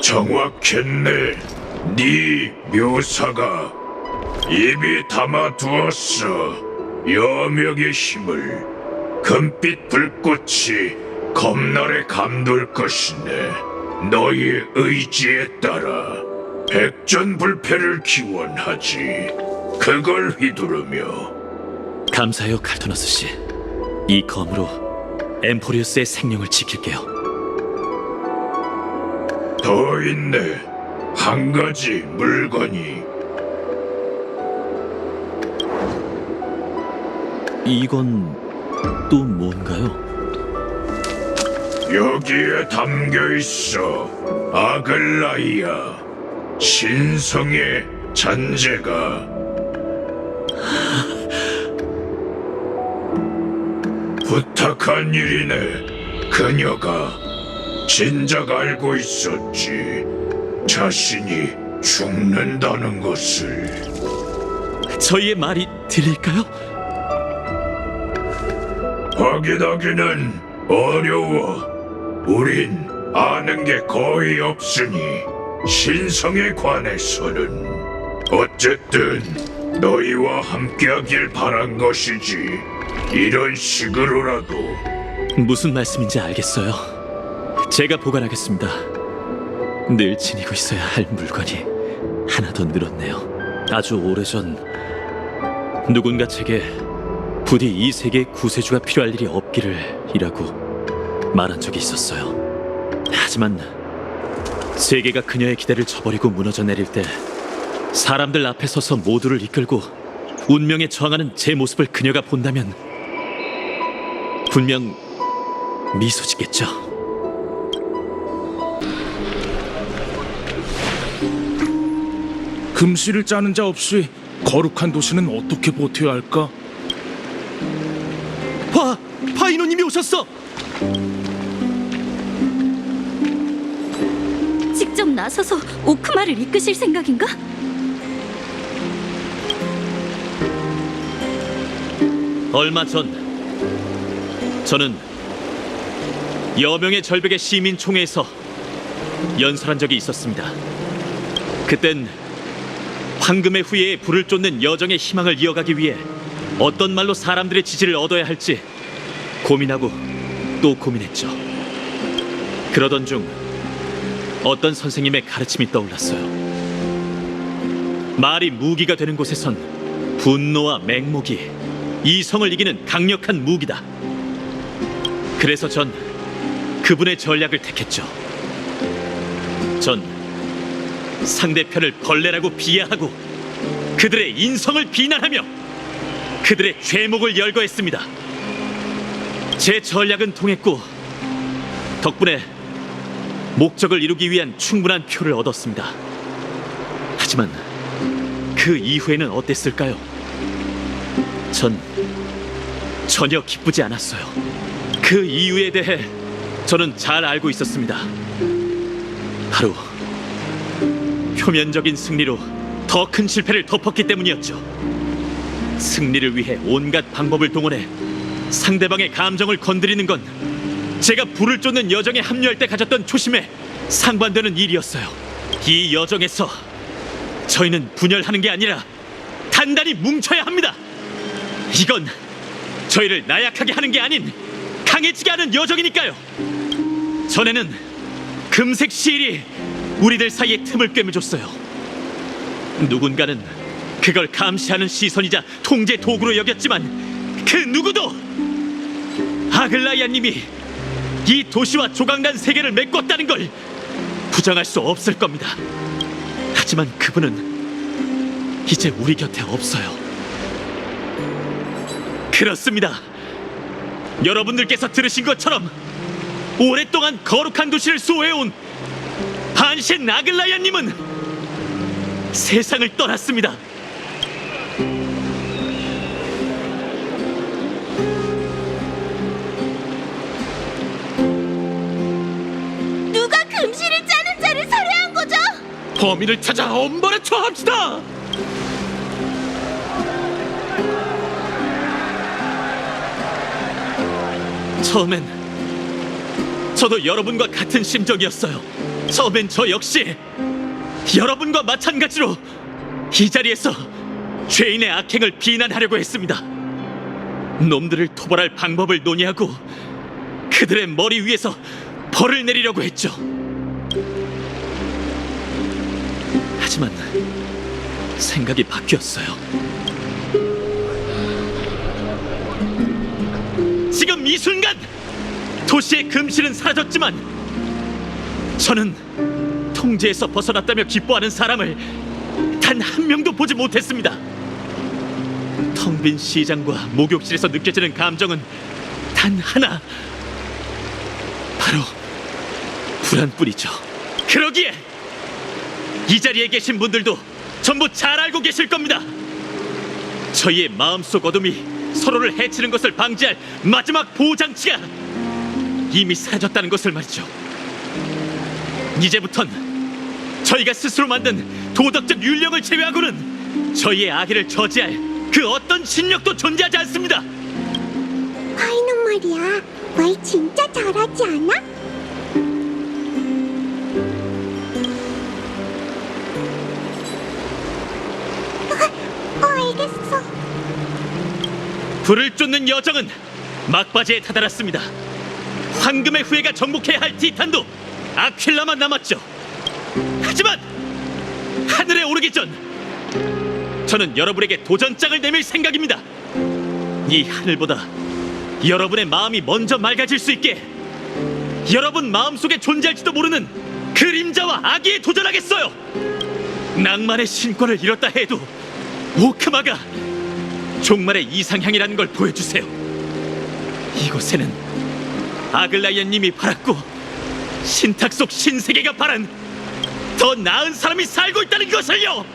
정확했네. 네 묘사가. 입이 담아두었어. 여명의 힘을. 금빛 불꽃이 검날에 감돌 것이네. 너의 의지에 따라 백전불패를 기원하지. 그걸 휘두르며. 감사해요, 칼토너스 씨. 이 검으로 엠포리우스의 생명을 지킬게요. 더 있네. 한 가지 물건이. 이건 또 뭔가요? 여기에 담겨 있어. 아글라이아. 신성의 잔재가. 부탁한 일이네. 그녀가 진작 알고 있었지. 자신이 죽는다는 것을. 저희의 말이 들릴까요? 확인하기는 어려워. 우린 아는 게 거의 없으니. 신성에 관해서는. 어쨌든 너희와 함께하길 바란 것이지. 이런 식으로라도. 무슨 말씀인지 알겠어요. 제가 보관하겠습니다. 늘 지니고 있어야 할 물건이 하나 더 늘었네요. 아주 오래전 누군가 제게 부디 이 세계에 구세주가 필요할 일이 없기를 이라고 말한 적이 있었어요. 하지만 세계가 그녀의 기대를 저버리고 무너져 내릴 때 사람들 앞에 서서 모두를 이끌고 운명에 저항하는 제 모습을 그녀가 본다면 분명 미소 짓겠죠. 금실을 짜는 자 없이 거룩한 도시는 어떻게 버텨야 할까? 봐! 파이노님이 오셨어! 직접 나서서 오크마를 이끄실 생각인가? 얼마 전 저는 여명의 절벽의 시민총회에서 연설한 적이 있었습니다. 그땐 황금의 후예에 불을 쫓는 여정의 희망을 이어가기 위해 어떤 말로 사람들의 지지를 얻어야 할지 고민하고 또 고민했죠. 그러던 중 어떤 선생님의 가르침이 떠올랐어요. 말이 무기가 되는 곳에선 분노와 맹목이 이성을 이기는 강력한 무기다. 그래서 전 그분의 전략을 택했죠. 전 상대편을 벌레라고 비하하고 그들의 인성을 비난하며 그들의 죄목을 열거했습니다. 제 전략은 통했고 덕분에 목적을 이루기 위한 충분한 표를 얻었습니다. 하지만 그 이후에는 어땠을까요? 전 전혀 기쁘지 않았어요. 그 이유에 대해 저는 잘 알고 있었습니다. 바로 표면적인 승리로 더 큰 실패를 덮었기 때문이었죠. 승리를 위해 온갖 방법을 동원해 상대방의 감정을 건드리는 건 제가 불을 쫓는 여정에 합류할 때 가졌던 초심에 상반되는 일이었어요. 이 여정에서 저희는 분열하는 게 아니라 단단히 뭉쳐야 합니다. 이건 저희를 나약하게 하는 게 아닌 강해지게 하는 여정이니까요. 전에는 금색 시일이 우리들 사이에 틈을 꿰매줬어요. 누군가는 그걸 감시하는 시선이자 통제 도구로 여겼지만 그 누구도 아글라이아님이 이 도시와 조각난 세계를 메꿨다는 걸 부정할 수 없을 겁니다. 하지만 그분은 이제 우리 곁에 없어요. 그렇습니다. 여러분들께서 들으신 것처럼 오랫동안 거룩한 도시를 수호해온 반신 아글라이아님은 세상을 떠났습니다. 누가 금실을 짜는 자를 살해한 거죠? 범인을 찾아 엄벌에 처합시다. 처음엔 저도 여러분과 같은 심정이었어요. 처음엔 저 역시 여러분과 마찬가지로 이 자리에서 죄인의 악행을 비난하려고 했습니다. 놈들을 토벌할 방법을 논의하고 그들의 머리 위에서 벌을 내리려고 했죠. 하지만 생각이 바뀌었어요. 지금 이 순간 도시의 금실은 사라졌지만 저는 통제에서 벗어났다며 기뻐하는 사람을 단 한 명도 보지 못했습니다. 텅 빈 시장과 목욕실에서 느껴지는 감정은 단 하나, 바로 불안뿐이죠. 그러기에 이 자리에 계신 분들도 전부 잘 알고 계실 겁니다. 저희의 마음속 어둠이 서로를 해치는 것을 방지할 마지막 보호장치가 이미 사라졌다는 것을 말이죠. 이제부턴 저희가 스스로 만든 도덕적 윤령을 제외하고는 저희의 악의를 저지할 그 어떤 진력도 존재하지 않습니다. 화이는 말이야, 말 진짜 잘하지 않아? 알겠어. 불을 쫓는 여정은 막바지에 다다랐습니다. 황금의 후예가 정복해야 할 티탄도 아퀼라만 남았죠. 하지만 하늘에 오르기 전 저는 여러분에게 도전장을 내밀 생각입니다. 이 하늘보다 여러분의 마음이 먼저 맑아질 수 있게 여러분 마음속에 존재할지도 모르는 그림자와 악의에 도전하겠어요. 낭만의 신권을 잃었다 해도 오크마가 종말의 이상향이라는 걸 보여주세요. 이곳에는 아글라이아님이 바랐고 신탁 속 신세계가 바란 더 나은 사람이 살고 있다는 것을요.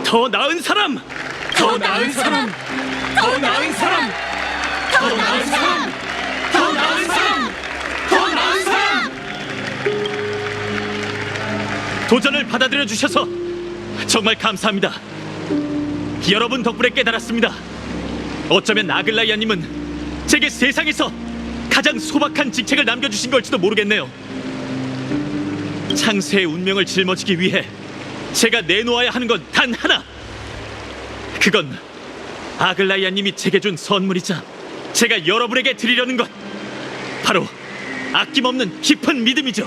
더 나은 사람, 더 나은 사람, 더 나은 사람, 더 나은 사람, 더 나은 사람, 더 나은 사람. 도전을 받아들여 주셔서 정말 감사합니다. 여러분 덕분에 깨달았습니다. 어쩌면 아글라이아님은 제게 세상에서 가장 소박한 직책을 남겨주신 걸지도 모르겠네요. 창세의 운명을 짊어지기 위해 제가 내놓아야 하는 건 단 하나. 그건 아글라이아님이 제게 준 선물이자 제가 여러분에게 드리려는 것, 바로 아낌없는 깊은 믿음이죠.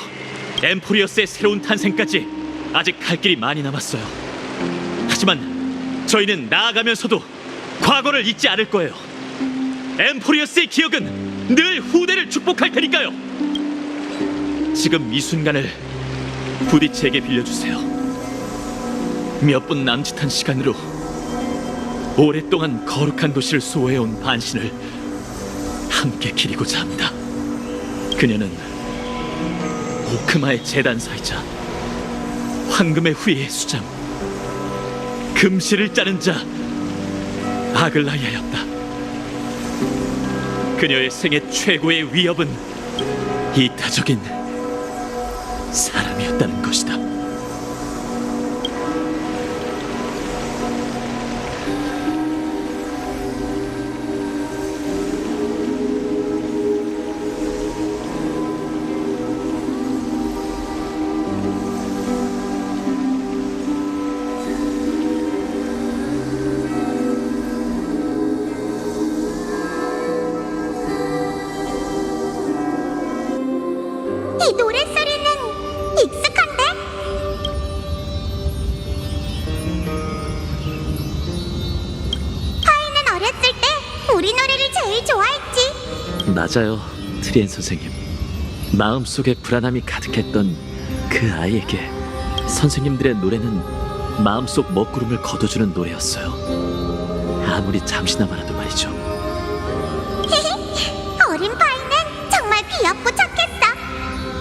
엠포리어스의 새로운 탄생까지 아직 갈 길이 많이 남았어요. 하지만 저희는 나아가면서도 과거를 잊지 않을 거예요. 엠포리어스의 기억은 늘 후대를 축복할 테니까요. 지금 이 순간을 부디 제게 빌려주세요. 몇 분 남짓한 시간으로 오랫동안 거룩한 도시를 수호해온 반신을 함께 기리고자 합니다. 그녀는 오크마의 재단사이자 황금의 후예의 수장, 금실을 짜는 자 아글라이아였다. 그녀의 생애 최고의 위협은 이타적인 사람이었다는 것이다. 이 노랫소리는 익숙한데? 파이는 어렸을 때 우리 노래를 제일 좋아했지. 맞아요, 트리엔 선생님. 마음속에 불안함이 가득했던 그 아이에게 선생님들의 노래는 마음속 먹구름을 걷어주는 노래였어요. 아무리 잠시나마라도 말이죠. 어린 파이는 정말 귀엽고 착했어.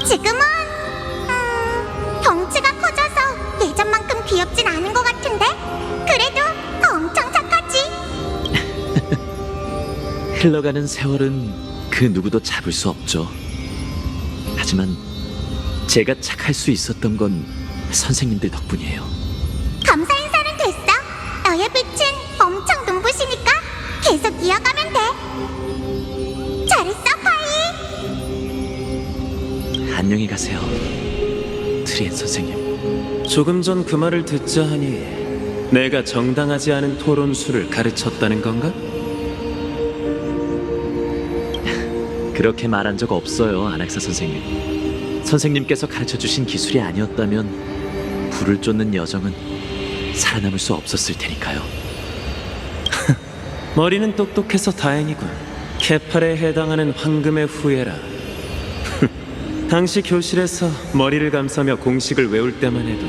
지금은 덩치가 커져서 예전만큼 귀엽진 않은 것 같은데 그래도 엄청 착하지. 흘러가는 세월은 그 누구도 잡을 수 없죠. 하지만 제가 착할 수 있었던 건 선생님들 덕분이에요. 감사 인사는 됐어. 너의 빛은 엄청 눈부시니까 계속 이어가면 돼. 잘했어, 파이. 안녕히 가세요, 트리엔 선생님. 조금 전 그 말을 듣자 하니 내가 정당하지 않은 토론수를 가르쳤다는 건가? 그렇게 말한 적 없어요, 아낙사 선생님. 선생님께서 가르쳐주신 기술이 아니었다면 불을 쫓는 여정은 살아남을 수 없었을 테니까요. 머리는 똑똑해서 다행이군. 케팔에 해당하는 황금의 후예라. 당시 교실에서 머리를 감싸며 공식을 외울 때만 해도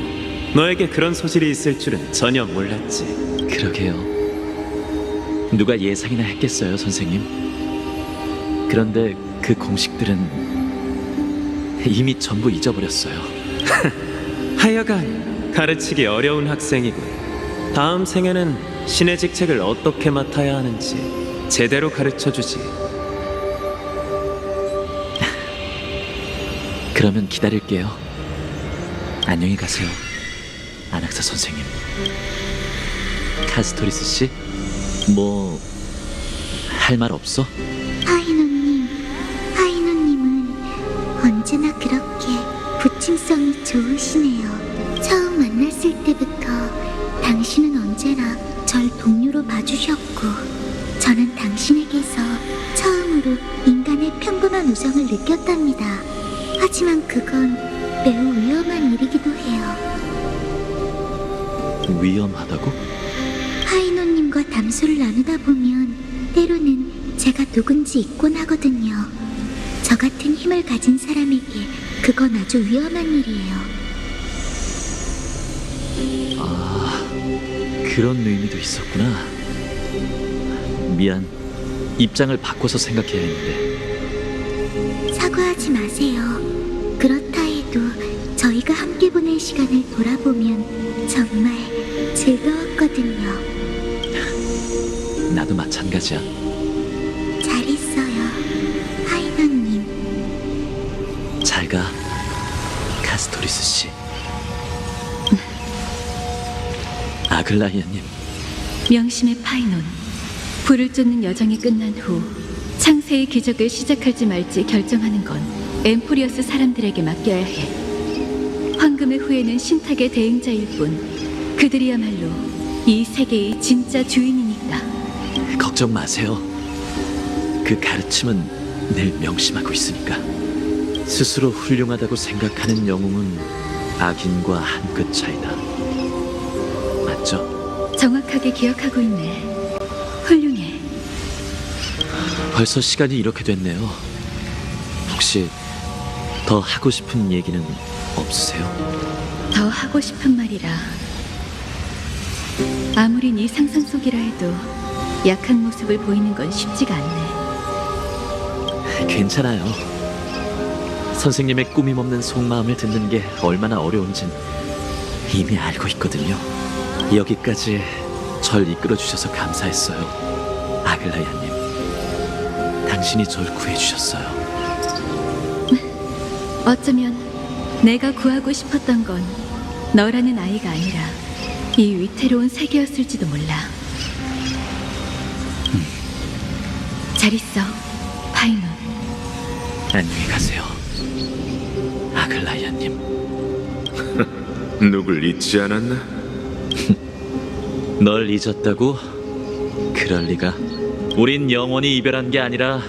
너에게 그런 소질이 있을 줄은 전혀 몰랐지. 그러게요. 누가 예상이나 했겠어요, 선생님. 그런데 그 공식들은 이미 전부 잊어버렸어요. 하여간 가르치기 어려운 학생이군. 다음 생에는 신의 직책을 어떻게 맡아야 하는지 제대로 가르쳐주지. 그러면 기다릴게요. 안녕히 가세요, 아낙사 선생님. 카스토리스 씨, 뭐 할 말 없어? 파이노님은 언제나 그렇게 부침성이 좋으시네요. 처음 만났을 때부터 당신은 언제나 절 동료로 봐주셨고 저는 당신에게서 처음으로 인간의 평범한 우정을 느꼈답니다. 하지만 그건 매우 위험한 일이기도 해요. 위험하다고? 파이노님과 담소를 나누다 보면 때로는 제가 누군지 잊곤 하거든요. 저 같은 힘을 가진 사람에게 그건 아주 위험한 일이에요. 아, 그런 의미도 있었구나. 미안, 입장을 바꿔서 생각해야 했는데. 사과하지 마세요. 그렇다 해도 저희가 함께 보낸 시간을 돌아보면 정말 즐거웠거든요. 나도 마찬가지야. 잘했어요, 파이너님. 잘 가, 카스토리스 씨. 아글라이아님. 명심의 파이논. 불을 쫓는 여정이 끝난 후 창세의 기적을 시작할지 말지 결정하는 건 엠포리어스 사람들에게 맡겨야 해. 황금의 후예는 신탁의 대행자일 뿐 그들이야말로 이 세계의 진짜 주인이니까. 걱정 마세요. 그 가르침은 늘 명심하고 있으니까. 스스로 훌륭하다고 생각하는 영웅은 악인과 한 끗 차이다. 맞죠? 정확하게 기억하고 있네. 훌륭해. 벌써 시간이 이렇게 됐네요. 혹시 더 하고 싶은 얘기는 없으세요? 더 하고 싶은 말이라. 아무리 네 상상 속이라 해도 약한 모습을 보이는 건 쉽지가 않네. 괜찮아요. 선생님의 꾸밈 없는 속마음을 듣는 게 얼마나 어려운진 이미 알고 있거든요. 여기까지 절 이끌어 주셔서 감사했어요. 아글라야님. 당신이 절 구해주셨어요. 어쩌면 내가 구하고 싶었던 건 너라는 아이가 아니라 이 위태로운 세계였을지도 몰라. 잘 있어, 파이논. 안녕히 가세요. 아글라야님. 누굴 잊지 않았나? 널 잊었다고? 그럴 리가. 우린 영원히 이별한 게 아니라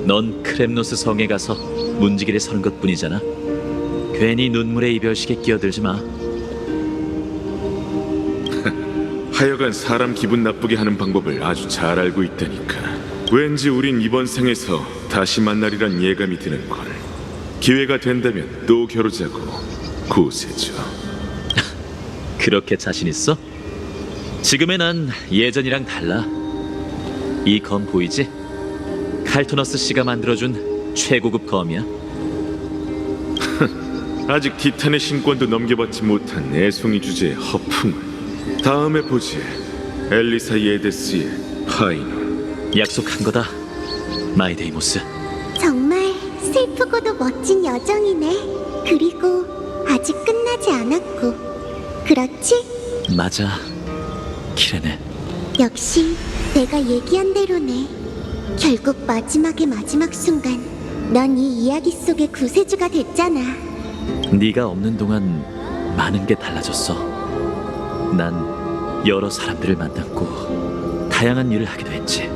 넌 크렘노스 성에 가서 문지기를 서는 것뿐이잖아. 괜히 눈물의 이별식에 끼어들지 마. 하여간 사람 기분 나쁘게 하는 방법을 아주 잘 알고 있다니까. 왠지 우린 이번 생에서 다시 만나리란 예감이 드는걸. 기회가 된다면 또 겨루자고. 구세주. 그렇게 자신 있어? 지금의 난 예전이랑 달라. 이 검 보이지? 칼토너스 씨가 만들어준 최고급 검이야. 아직 티탄의 신권도 넘겨받지 못한 애송이 주제의 허풍. 다음에 보지. 엘리사 예데스의 파이논. 약속한 거다, 마이데이모스. 정말 슬프고도 멋진 여정이네. 그리고 아직 끝나지 않았고. 그렇지? 맞아, 키레네. 역시 내가 얘기한 대로네. 결국 마지막의 마지막 순간 넌 이 이야기 속의 구세주가 됐잖아. 네가 없는 동안 많은 게 달라졌어. 난 여러 사람들을 만났고 다양한 일을 하기도 했지.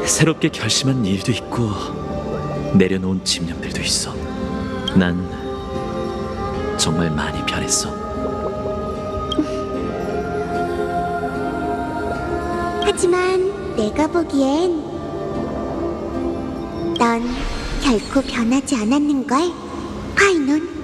새롭게 결심한 일도 있고 내려놓은 집념들도 있어. 난 정말 많이 변했어. 하지만 내가 보기엔 넌 결코 변하지 않았는걸, 파이논.